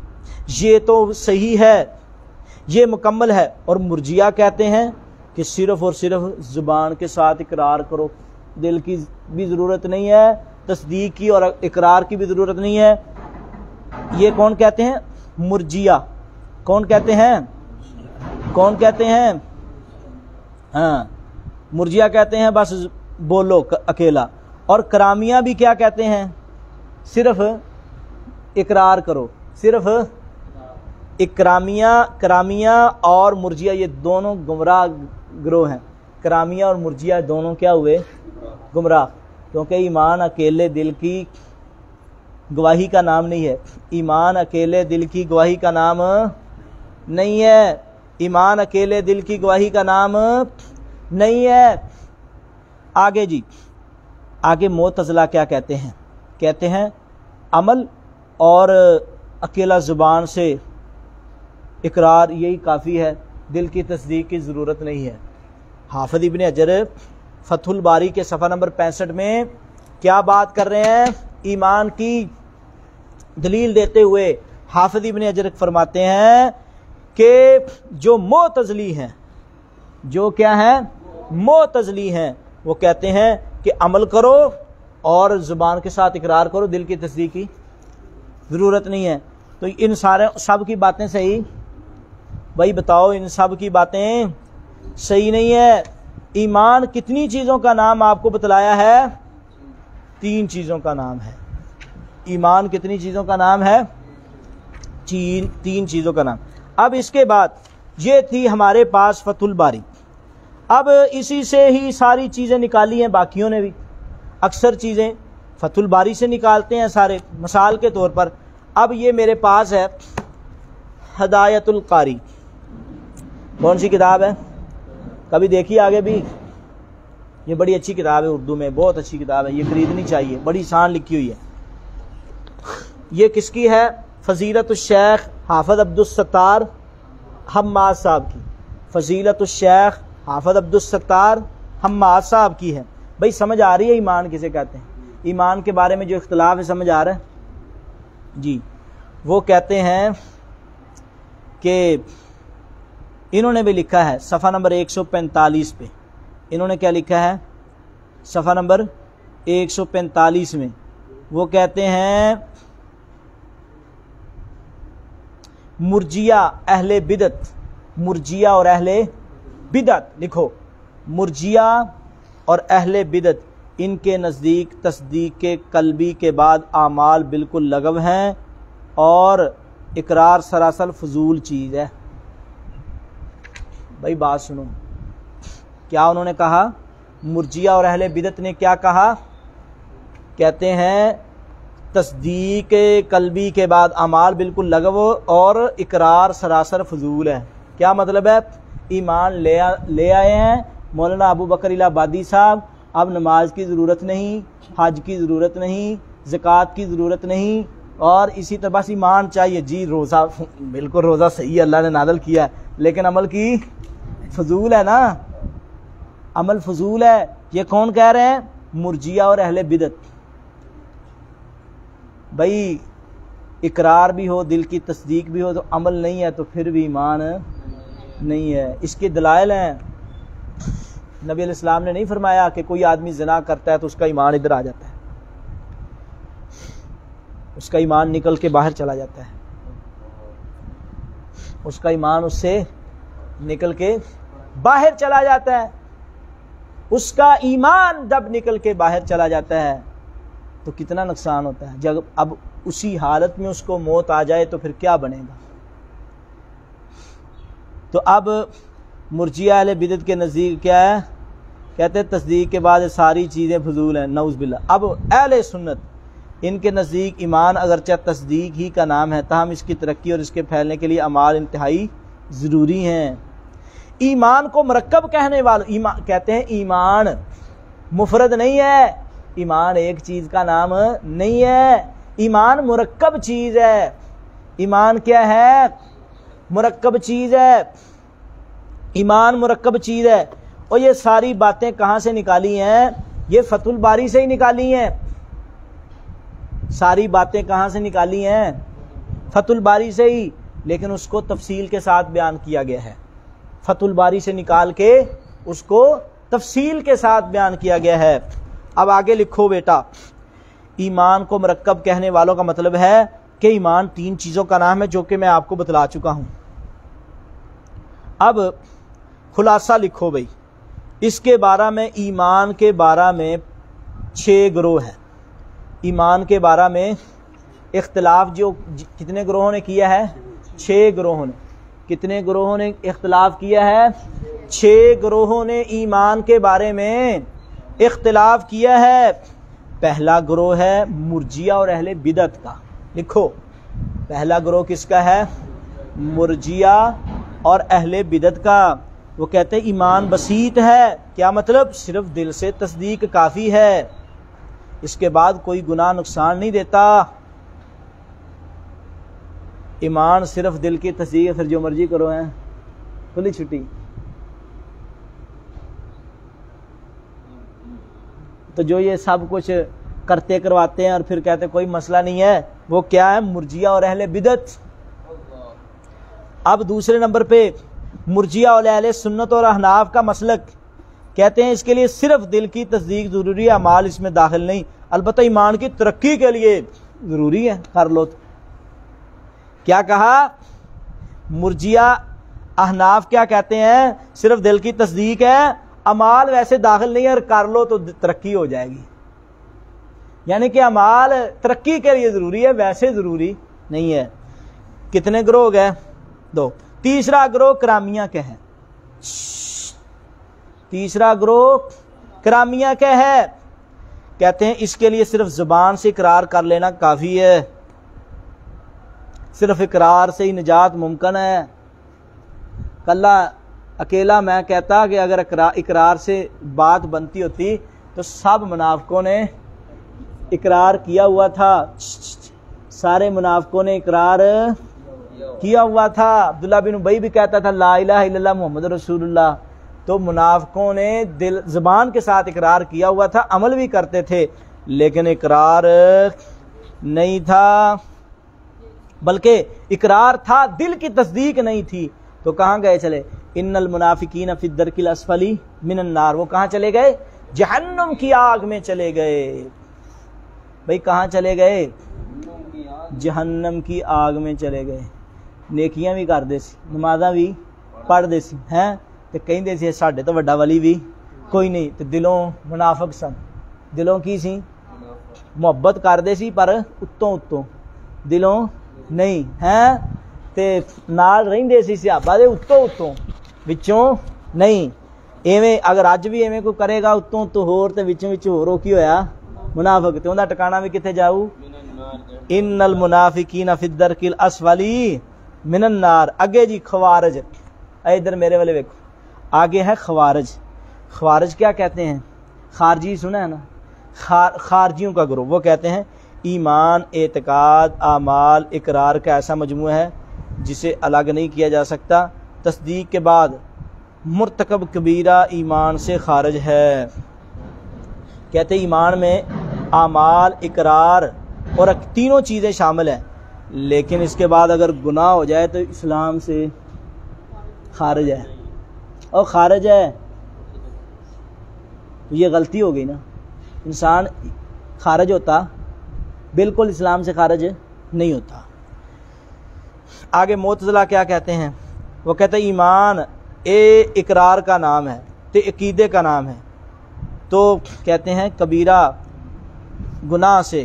یہ تو صحیح ہے، یہ مکمل ہے، اور مرجیہ کہتے ہیں کہ صرف اور صرف زبان کے ساتھ اقرار کرو، دل کی بھی ضرورت نہیں ہے، تصدیق کی اور اقرار کی بھی ضرورت نہیں ہے۔ یہ کون کہتے ہیں؟ مرجیہ۔ کون کہتے ہیں؟ کون کہتے ہیں؟ ہاں، مرجیہ کہتے ہیں بس بولو اکیلا۔ اور کرامیہ بھی کیا کہتے ہیں؟ صرف اقرار کرو، صرف کرامیہ اور مرجیہ یہ دونوں گمراہ گروہ ہیں۔ کرامیہ اور مرجیہ دونوں کیا ہوئے؟ گمراہ، کیونکہ ایمان اکیلے دل کی گواہی کا نام نہیں ہے۔ ایمان اکیلے دل کی گواہی کا نام نہیں ہے۔ ایمان اکیلے دل کی گواہی کا نام نہیں ہے۔ آگے جی، آگے معتزلہ کیا کہتے ہیں؟ کہتے ہیں عمل اور اکیلا زبان سے اقرار یہی کافی ہے، دل کی تصدیق کی ضرورت نہیں ہے۔ حافظ ابن حجر فتح الباری کے صفحہ نمبر 65 میں کیا بات کر رہے ہیں؟ ایمان کی دلیل دیتے ہوئے حافظ ابن حجر فرماتے ہیں کہ جو معتزلی ہیں، جو کیا ہیں؟ معتزلی ہیں، وہ کہتے ہیں کہ عمل کرو اور زبان کے ساتھ اقرار کرو، دل کی تصدیق کی ضرورت نہیں ہے۔ تو ان سب کی باتیں صحیح؟ بھائی بتاؤ، ان سب کی باتیں صحیح نہیں ہے۔ ایمان کتنی چیزوں کا نام آپ کو بتلایا ہے؟ 3 چیزوں کا نام ہے۔ ایمان کتنی چیزوں کا نام ہے؟ 3 چیزوں کا نام۔ اب اس کے بعد یہ تھی ہمارے پاس فتح الباری۔ اب اسی سے ہی ساری چیزیں نکالی ہیں باقیوں نے بھی، اکثر چیزیں فتح الباری سے نکالتے ہیں سارے۔ مثال کے طور پر اب یہ میرے پاس ہے ہدایت القاری۔ کون سی کتاب ہے؟ کبھی دیکھی آگے بھی؟ یہ بڑی اچھی کتاب ہے، اردو میں بہت اچھی کتاب ہے، یہ خریدنی چاہیے، بڑی آسان لکھی ہوئی ہے۔ یہ کس کی ہے؟ فضیلت الشیخ حافظ عبدالستار حماد صاحب کی۔ فضیلت الشیخ حافظ عبدالستار حماد صاحب کی ہے۔ بھائی سمجھ آ رہی ہے ایمان کسے کہتے ہیں؟ ایمان کے بارے میں جو اختلاف ہے سمجھ آ رہا ہے جی؟ وہ کہتے ہیں کہ انہوں نے بھی لکھا ہے صفحہ نمبر 145 پہ، انہوں نے کیا لکھا ہے؟ صفحہ نمبر 145 میں وہ کہتے ہیں مرجیہ اہل بدعت، مرجیہ اور اہل بدعت، لکھو مرجیہ اور اہل بدعت، ان کے نزدیک تصدیق قلبی کے بعد اعمال بالکل لغو ہیں اور اقرار سراسر فضول چیز ہے۔ بھائی بات سنو، کیا انہوں نے کہا؟ مرجیہ اور اہل بدعت نے کیا کہا؟ کہتے ہیں تصدیق قلبی کے بعد اعمال بالکل لغو اور اقرار سراسر فضول ہے۔ کیا مطلب ہے؟ ایمان لے آئے ہیں مولانا ابو بکر الہ آبادی صاحب، اب نماز کی ضرورت نہیں، حج کی ضرورت نہیں، زکوٰۃ کی ضرورت نہیں، اور اسی طرح بس ایمان چاہیے جی، روزہ بالکل روزہ صحیح ہے، اللہ نے نازل کیا ہے، لیکن عمل کی فضول ہے نا، عمل فضول ہے۔ یہ کون کہہ رہے ہیں؟ مرجیہ اور اہل بدعت۔ بھائی اقرار بھی ہو، دل کی تصدیق بھی ہو، تو عمل نہیں ہے تو پھر بھی ایمان نہیں ہے۔ اس کے دلائل ہیں، نبی علیہ السلام نے نہیں فرمایا کہ کوئی آدمی زنا کرتا ہے تو اس کا ایمان ادھر آ جاتا ہے، اس کا ایمان نکل کے باہر چلا جاتا ہے، اس کا ایمان اس سے نکل کے باہر چلا جاتا ہے۔ اس کا ایمان جب نکل کے باہر چلا جاتا ہے تو کتنا نقصان ہوتا ہے۔ جب اب اسی حالت میں اس کو موت آ جائے تو پھر کیا بنے گا؟ تو اب مرجیہ اہل بدعت کے نزدیک کیا ہے؟ کہتے ہیں تصدیق کے بعد ساری چیزیں فضول ہیں، نعوذ باللہ۔ اب اہل سنت ان کے نزدیک ایمان اگرچہ تصدیق ہی کا نام ہے، تاہم اس کی ترقی اور اس کے پھیلنے کے لیے اعمال انتہائی ضروری ہیں۔ ایمان کو مرکب کہنے والے کہتے ہیں ایمان مفرد نہیں ہے، ایمان ایک چیز کا نام نہیں ہے، ایمان مرکب چیز ہے۔ ایمان کیا ہے؟ مرکب چیز ہے، ایمان مرکب چیز ہے۔ اور یہ ساری باتیں کہاں سے نکالی ہیں؟ یہ فتح الباری سے ہی نکالی ہیں۔ ساری باتیں کہاں سے نکالی ہیں؟ فتح الباری سے ہی، لیکن اس کو تفصیل کے ساتھ بیان کیا گیا ہے۔ فتح الباری سے نکال کے اس کو تفصیل کے ساتھ بیان کیا گیا ہے۔ اب آگے لکھو بیٹا، ایمان کو مرکب کہنے والوں کا مطلب ہے کہ ایمان 3 چیزوں کا نام ہے، جو کہ میں آپ کو بتلا چکا ہوں۔ اب خلاصہ لکھو بھائی، اس کے بارے میں ایمان کے بارے میں 6 گروہ ہیں۔ ایمان کے بارے میں اختلاف جو کتنے گروہوں نے کیا ہے؟ 6 گروہوں نے۔ کتنے گروہوں نے اختلاف کیا ہے؟ 6 گروہوں نے ایمان کے بارے میں اختلاف کیا ہے۔ پہلا گروہ ہے مرجیہ اور اہل بدعت کا۔ لکھو، پہلا گروہ کس کا ہے؟ مرجیہ اور اہل بدعت کا۔ وہ کہتے ہیں ایمان بسیط ہے۔ کیا مطلب؟ صرف دل سے تصدیق کافی ہے، اس کے بعد کوئی گناہ نقصان نہیں دیتا۔ ایمان صرف دل کی تصدیق، پھر جو مرضی کرو ہیں، کھلی چھٹی۔ تو جو یہ سب کچھ کرتے کرواتے ہیں اور پھر کہتے کوئی مسئلہ نہیں ہے، وہ کیا ہے؟ مرجیہ اور اہل بدعت۔ اب دوسرے نمبر پہ مرجیہ اور اہل سنت اور احناف کا مسلک، کہتے ہیں اس کے لیے صرف دل کی تصدیق ضروری ہے، اعمال اس میں داخل نہیں، البتہ ایمان کی ترقی کے لیے ضروری ہے، کر لو تو۔ کیا کہا؟ مرجیہ احناف کیا کہتے ہیں؟ صرف دل کی تصدیق ہے، اعمال ویسے داخل نہیں ہے، اور کر لو تو ترقی ہو جائے گی۔ یعنی کہ اعمال ترقی کے لیے ضروری ہے، ویسے ضروری نہیں ہے۔ کتنے گروہ ہو گئے؟ 2۔ تیسرا گروہ کرامیہ کے ہے۔ تیسرا گروہ کرامیہ کے ہے، کہتے ہیں اس کے لیے صرف زبان سے اقرار کر لینا کافی ہے، صرف اقرار سے ہی نجات ممکن ہے۔ کلا اکیلا میں کہتا کہ اگر اقرار سے بات بنتی ہوتی تو سب منافقوں نے اقرار کیا ہوا تھا، سارے منافقوں نے اقرار کیا ہوا تھا۔ عبداللہ بن ابی بھی کہتا تھا لا الہ الا اللہ محمد رسول اللہ۔ تو منافقوں نے زبان کے ساتھ اقرار کیا ہوا تھا، عمل بھی کرتے تھے، لیکن اقرار نہیں تھا، بلکہ اقرار تھا، دل کی تصدیق نہیں تھی۔ تو کہاں گئے چلے؟ ان المنافقین فی الدرک الاسفل من النار، وہ کہاں چلے گئے؟ جہنم کی آگ میں چلے گئے۔ بھئی کہاں چلے گئے؟ جہنم کی آگ میں چلے گئے۔ نیکیاں بھی کر دے سی، نمازاں بھی پڑھ دے سی ہیں، تے کہیں دے سی ساڈے تو وڈا ولی بھی کوئی نہیں، تے دلوں منافق سن۔ دلوں کی سی؟ محبت کر دے سی پر اتوں دلوں نہیں ہیں، تے نال رہندے سی صحابہ دے اتوں وچوں نہیں۔ ایویں اگر اج بھی ایویں کوئی کرے گا اتوں ہور تے وچوں ہور، کی ہویا؟ منافق، تے اوندا ٹکانا بھی کتے جاؤ؟ ان المنافقین فی الدرک الاسفل من النار۔ اگے جی خوارج، ادھر میرے والے دیکھو، آگے ہے خوارج۔ خوارج کیا کہتے ہیں؟ خارجی سنا ہے نا، خارجیوں کا گروہ۔ وہ کہتے ہیں ایمان اعتقاد اعمال اقرار کا ایسا مجموعہ ہے جسے الگ نہیں کیا جا سکتا، تصدیق کے بعد مرتکب کبیرہ ایمان سے خارج ہے۔ کہتے ہیں ایمان میں اعمال اقرار اور تینوں چیزیں شامل ہیں، لیکن اس کے بعد اگر گناہ ہو جائے تو اسلام سے خارج ہے، اور خارج ہے تو یہ غلطی ہو گئی نا۔ انسان خارج ہوتا بالکل اسلام سے خارج نہیں ہوتا۔ آگے معتزلہ کیا کہتے ہیں؟ وہ کہتے ہیں ایمان اقرار کا نام ہے، تے عقیدے کا نام ہے، تو کہتے ہیں کبیرہ گناہ سے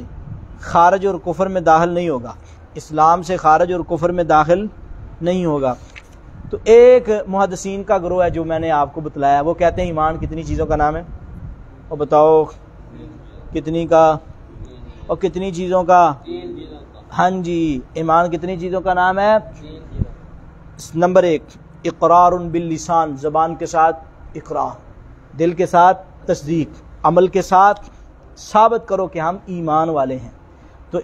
خارج اور کفر میں داخل نہیں ہوگا، اسلام سے خارج اور کفر میں داخل نہیں ہوگا۔ تو ایک محدثین کا گروہ ہے جو میں نے آپ کو بتلایا، وہ کہتے ہیں ایمان کتنی چیزوں کا نام ہے؟ اور بتاؤ کتنی کا اور کتنی چیزوں کا؟ ہاں جی، ایمان کتنی چیزوں کا نام ہے؟ نمبر 1 اقرار باللسان، زبان کے ساتھ اقرار، دل کے ساتھ تصدیق، عمل کے ساتھ ثابت کرو کہ ہم ایمان والے ہیں۔ تو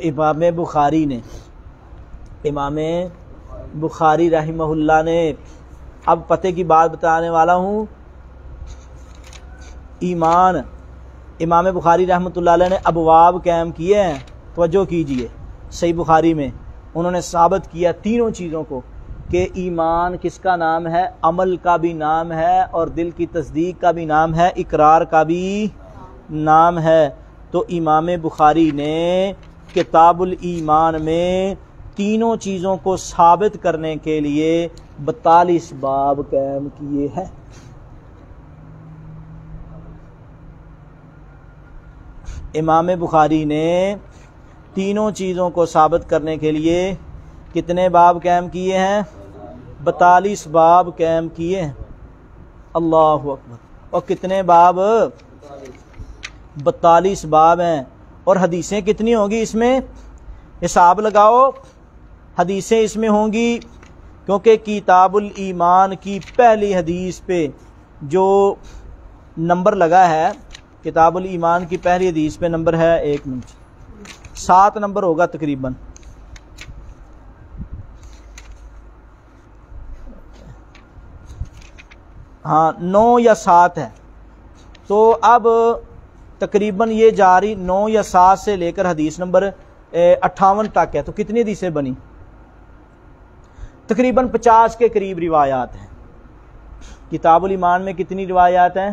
امام بخاری رحمہ اللہ نے، اب پتے کی بات بتانے والا ہوں، ایمان امام بخاری رحمۃ اللہ علیہ نے ابواب قائم کیے ہیں، توجہ کیجئے، صحیح بخاری میں انہوں نے ثابت کیا تینوں چیزوں کو کہ ایمان کس کا نام ہے؟ عمل کا بھی نام ہے اور دل کی تصدیق کا بھی نام ہے، اقرار کا بھی نام ہے۔ تو امام بخاری نے کتاب الایمان میں تینوں چیزوں کو ثابت کرنے کے لیے 42 باب قائم کیے ہیں۔ امام بخاری نے تینوں چیزوں کو ثابت کرنے کے لیے کتنے باب قائم کیے ہیں؟ 42 باب قائم کیے ہیں۔ اللہ اکبر۔ اور کتنے باب؟ 42 باب ہیں۔ اور حدیثیں کتنی ہوں گی اس میں؟ حساب لگاؤ، حدیثیں اس میں ہوں گی، کیونکہ کتاب الایمان کی پہلی حدیث پہ جو نمبر لگا ہے، کتاب الایمان کی پہلی حدیث پہ نمبر ہے 1 منٹ 7 نمبر ہوگا تقریباً۔ ہاں 9 یا 7 ہے۔ تو اب تقریباً یہ جاری 9 یا 7 سے لے کر حدیث نمبر 58 تک ہے۔ تو کتنی حدیثیں بنی؟ تقریباً 50 کے قریب روایات ہیں۔ کتاب الایمان میں کتنی روایات ہیں؟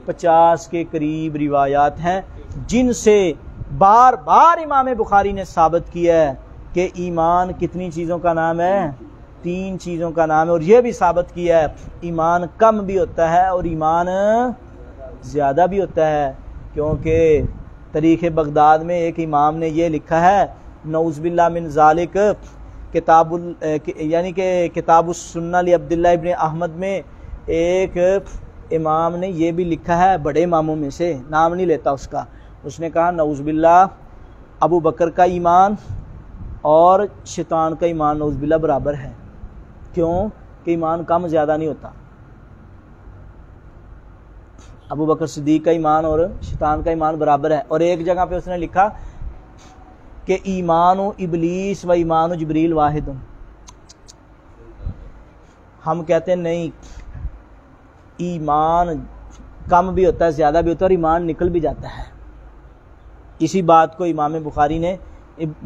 50 کے قریب روایات ہیں، جن سے بار بار امام بخاری نے ثابت کیا ہے کہ ایمان کتنی چیزوں کا نام ہے؟ 3 چیزوں کا نام ہے۔ اور یہ بھی ثابت کیا ہے ایمان کم بھی ہوتا ہے اور ایمان زیادہ بھی ہوتا ہے، کیونکہ تاریخ بغداد میں ایک امام نے یہ لکھا ہے، نعوذ باللہ من ذالک، یعنی کہ کتاب السنہ لعبداللہ ابن احمد میں ایک امام نے یہ بھی لکھا ہے، بڑے اماموں میں سے، نام نہیں لیتا اس کا، اس نے کہا نعوذ باللہ ابو بکر کا ایمان اور شیطان کا ایمان نعوذ باللہ برابر ہے۔ کیوں؟ کہ ایمان کم زیادہ نہیں ہوتا۔ ابو بکر صدیق کا ایمان اور شیطان کا ایمان برابر ہے۔ اور ایک جگہ پہ اس نے لکھا کہ ایمان و ابلیس و ایمان و جبریل واحد۔ ہم کہتے ہیں نہیں، ایمان کم بھی ہوتا ہے، زیادہ بھی ہوتا ہے، اور ایمان نکل بھی جاتا ہے۔ اسی بات کو امام بخاری نے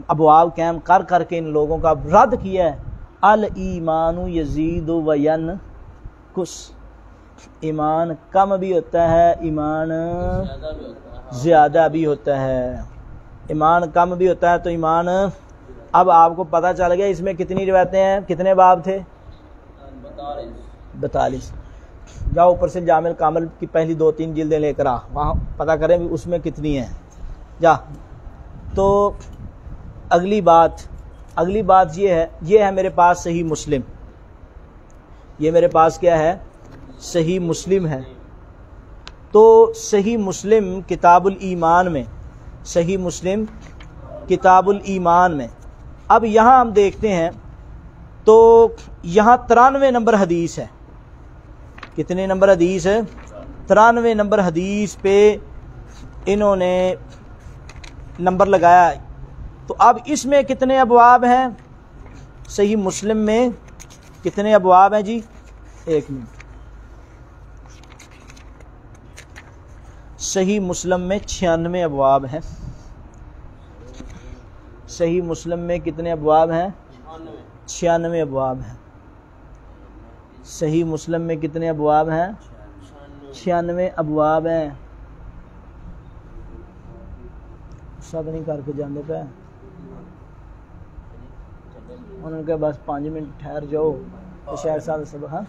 ابواب قائم کر کر کے ان لوگوں کا رد کیا ہے۔ الایمان یزید و ینقص، ایمان کم بھی ہوتا ہے، ایمان زیادہ بھی ہوتا ہے۔ ایمان کم بھی ہوتا ہے تو ایمان، اب آپ کو پتہ چل گیا اس میں کتنی روایتیں ہیں، کتنے باب تھے؟ 42۔ جاؤ اوپر سے جامع کامل کی پہلی 2-3 جلدیں لے کر آ، وہاں پتہ کریں اس میں کتنی ہیں، جا۔ تو اگلی بات یہ ہے میرے پاس صحیح مسلم، یہ میرے پاس کیا ہے؟ صحیح مسلم ہے۔ تو صحیح مسلم کتاب الایمان میں، صحیح مسلم کتاب الایمان میں، اب یہاں ہم دیکھتے ہیں تو یہاں 93 نمبر حدیث ہے۔ کتنے نمبر حدیث ہے؟ 93 نمبر حدیث پہ انہوں نے نمبر لگایا۔ تو اب اس میں کتنے ابواب ہیں؟ صحیح مسلم میں کتنے ابواب ہیں جی؟ 1 منٹ۔ صحیح مسلم میں 96 ابواب ہیں۔ صحیح مسلم میں کتنے ابواب ہیں؟ 96 ابواب ہیں۔ صحیح مسلم میں کتنے ابواب ہیں؟ 96 ابواب ہیں۔ سب نہیں کر کے جانے پہ انہوں نے کہا بس 5 منٹ ٹھہر جاؤ تو شاید سال سب، ہاں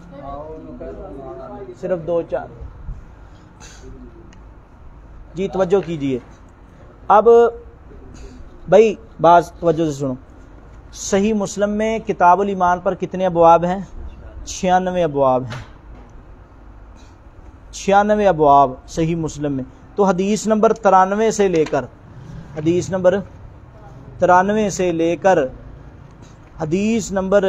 صرف 2-4 جی توجہ کیجئے۔ اب بھائی بات توجہ سے سنو، صحیح مسلم میں کتاب الایمان پر کتنے ابواب ہیں؟ 96 ابواب ہیں۔ 96 ابواب صحیح مسلم میں۔ تو حدیث نمبر 93 سے لے کر، حدیث نمبر 93 سے لے کر حدیث نمبر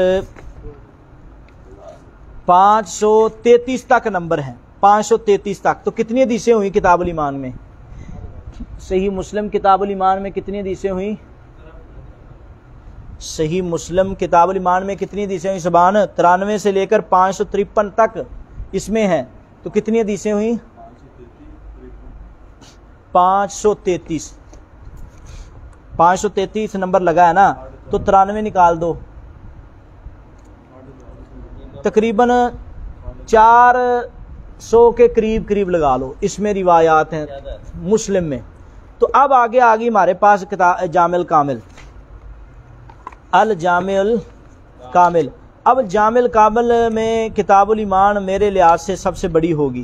533 تک نمبر ہیں، 533 تک۔ تو کتنی حدیثیں ہوئی کتاب الایمان میں؟ صحیح مسلم کتاب الایمان میں کتنی حدیثیں ہوئی؟ صحیح مسلم کتاب الایمان میں کتنی حدیثیں ہوئی؟ سبحان، 93 سے لے کر 553 تک اس میں ہے۔ تو کتنی حدیثیں ہوئی؟ 533۔ 533 نمبر لگا ہے نا، تو 93 نکال دو، تقریباً 400 کے قریب لگا لو، اس میں روایات ہیں مسلم میں۔ تو اب آگے ہمارے پاس جامع الکامل، الجامع الکامل۔ اب جامع الکامل میں کتاب الایمان میرے لحاظ سے سب سے بڑی ہوگی،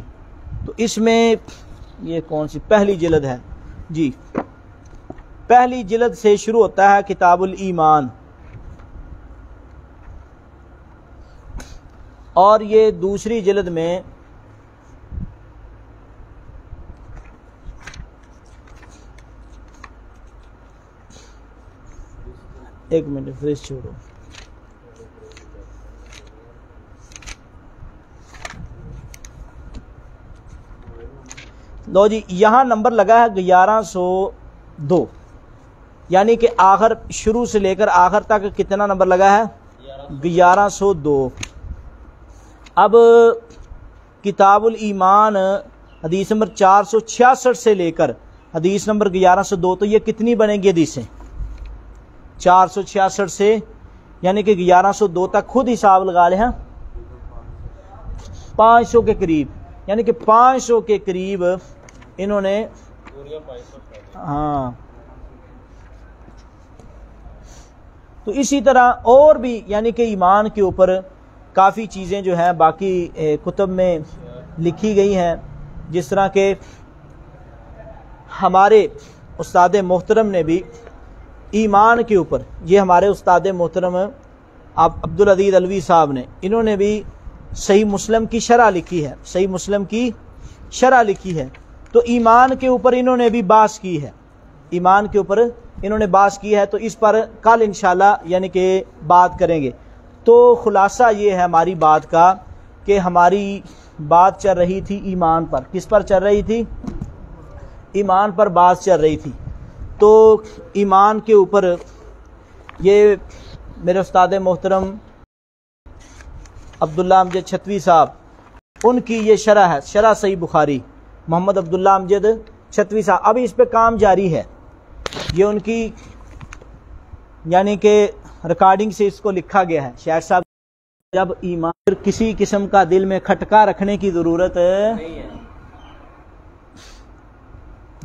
تو اس میں یہ کون سی پہلی جلد ہے جی، پہلی جلد سے شروع ہوتا ہے کتاب الایمان، اور یہ دوسری جلد میں ایک منٹ فریز چھوڑو، لو جی یہاں نمبر لگا ہے 1102، یعنی کہ آخر شروع سے لے کر آخر تک کتنا نمبر لگا ہے 1102۔ اب کتاب الایمان حدیث نمبر 466 سے لے کر حدیث نمبر 1102، تو یہ کتنی بنے گی حدیثیں 466 سے یعنی کہ 1102 تک، خود حساب لگا لیں، 500 کے قریب، یعنی کہ 500 کے قریب انہوں نے ہاں۔ تو اسی طرح اور بھی یعنی کہ ایمان کے اوپر کافی چیزیں جو ہیں باقی کتب میں لکھی گئی ہیں، جس طرح کہ ہمارے استاد محترم نے بھی ایمان کے اوپر، یہ ہمارے استاد محترم عبدالعزیز الوی صاحب نے، انہوں نے بھی صحیح مسلم کی شرح لکھی ہے، صحیح مسلم کی شرح لکھی ہے، تو ایمان کے اوپر انہوں نے بھی بحث کی ہے، ایمان کے اوپر انہوں نے بحث کی ہے، تو اس پر کل انشاءاللہ یعنی کہ بات کریں گے۔ تو خلاصہ یہ ہے ہماری بات کا کہ ہماری بات چل رہی تھی ایمان پر، کس پر چل رہی تھی؟ ایمان پر بات چل رہی تھی۔ تو ایمان کے اوپر یہ میرے استاد محترم عبداللہ امجد چھتوی صاحب، ان کی یہ شرح ہے، شرح صحیح بخاری، محمد عبداللہ امجد چھتوی صاحب، ابھی اس پہ کام جاری ہے، یہ ان کی یعنی کہ ریکارڈنگ سے اس کو لکھا گیا ہے۔ شیخ صاحب جب ایمان کسی قسم کا دل میں کھٹکا رکھنے کی ضرورت نہیں ہے،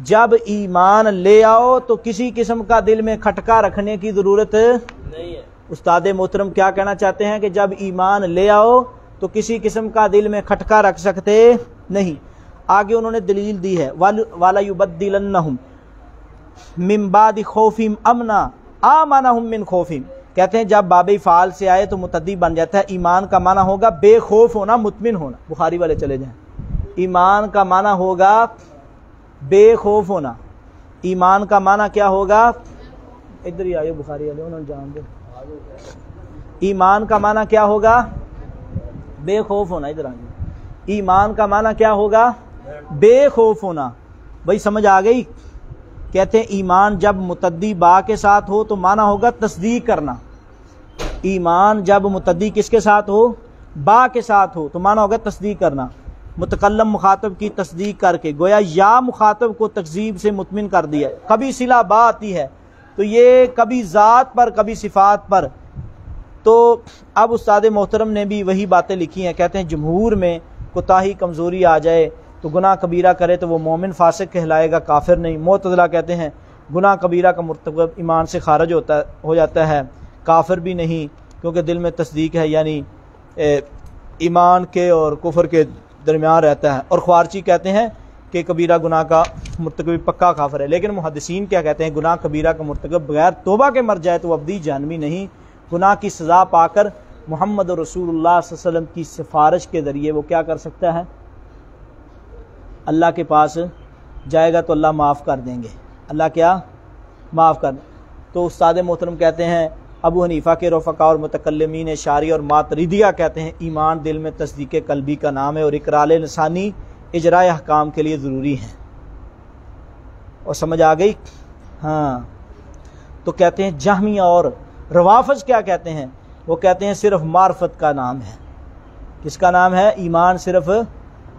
جب ایمان لے آؤ تو کسی قسم کا دل میں کھٹکا رکھنے کی ضرورت نہیں ہے۔ استاد محترم کیا کہنا چاہتے ہیں کہ جب ایمان لے آؤ تو کسی قسم کا دل میں کھٹکا رکھ سکتے نہیں۔ آگے انہوں نے دلیل دی ہے، وَلَا يُبَدِّلَنَّهُمْ مِن بَعْدِ خَوْفِهِمْ أَمْنًا آمَنَهُمْ مِنْ خَوْفِهِمْ، کہتے ہیں جب باب فعال سے آئے تو متعدی بن جاتا ہے۔ ایمان کا معنی ہوگا بے خوف ہونا، مطمئن ہونا، بخاری والے چلے جائیں، ایمان کا معنی ہوگا بے خوف ہونا۔ ایمان کا معنی کیا ہوگا؟ ادھر ہی آئے بخاری والے، انہوں نے جان دے۔ ایمان کا معنی کیا ہوگا؟ بے خوف ہونا، ادھر آئیے۔ ایمان کا معنی کیا ہوگا؟ بے خوف ہونا۔ بھائی سمجھ آ گئی؟ کہتے ہیں ایمان جب متعدی با کے ساتھ ہو تو معنی ہوگا تصدیق کرنا۔ ایمان جب متعدی کس کے ساتھ ہو؟ با کے ساتھ ہو تو معنی ہوگا تصدیق کرنا۔ متکلم مخاطب کی تصدیق کر کے گویا یا مخاطب کو تکذیب سے مطمئن کر دیا۔ کبھی صلہ با آتی ہے تو یہ کبھی ذات پر کبھی صفات پر۔ تو اب استاد محترم نے بھی وہی باتیں لکھی ہیں، کہتے ہیں جمہور میں کوتاہی کمزوری آ جائے تو گناہ کبیرہ کرے تو وہ مومن فاسق کہلائے گا، کافر نہیں۔ معتزلہ کہتے ہیں گناہ کبیرہ کا مرتکب ایمان سے خارج ہو جاتا ہے، کافر بھی نہیں، کیونکہ دل میں تصدیق ہے، یعنی ایمان کے اور کفر کے درمیان رہتا ہے۔ اور خوارچی کہتے ہیں کہ کبیرہ گناہ کا مرتکب پکا کافر ہے۔ لیکن محدثین کیا کہتے ہیں؟ گناہ کبیرہ کا مرتکب بغیر توبہ کے مر جائے تو ابدی جہنمی نہیں، گناہ کی سزا پا کر محمد رسول اللہ صلی اللہ علیہ وسلم کی سفارش کے ذریعے وہ کیا کر سکتا ہے؟ اللہ کے پاس جائے گا تو اللہ معاف کر دیں گے، اللہ کیا معاف کر دیں۔ تو استاد محترم کہتے ہیں ابو حنیفہ کے رفقا اور متکلمین اشعری اور ماتریدیہ کہتے ہیں ایمان دل میں تصدیق قلبی کا نام ہے اور اقرار لسانی اجراء احکام کے لیے ضروری ہے۔ اور سمجھ آ گئی؟ ہاں۔ تو کہتے ہیں جہمیہ اور روافض کیا کہتے ہیں؟ وہ کہتے ہیں صرف معرفت کا نام ہے۔ کس کا نام ہے؟ ایمان صرف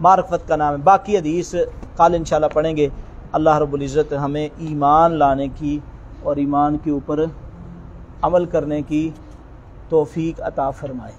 معرفت کا نام ہے۔ باقی حدیث کل انشاءاللہ پڑھیں گے۔ اللہ رب العزت ہمیں ایمان لانے کی اور ایمان کے اوپر عمل کرنے کی توفیق عطا فرمائے۔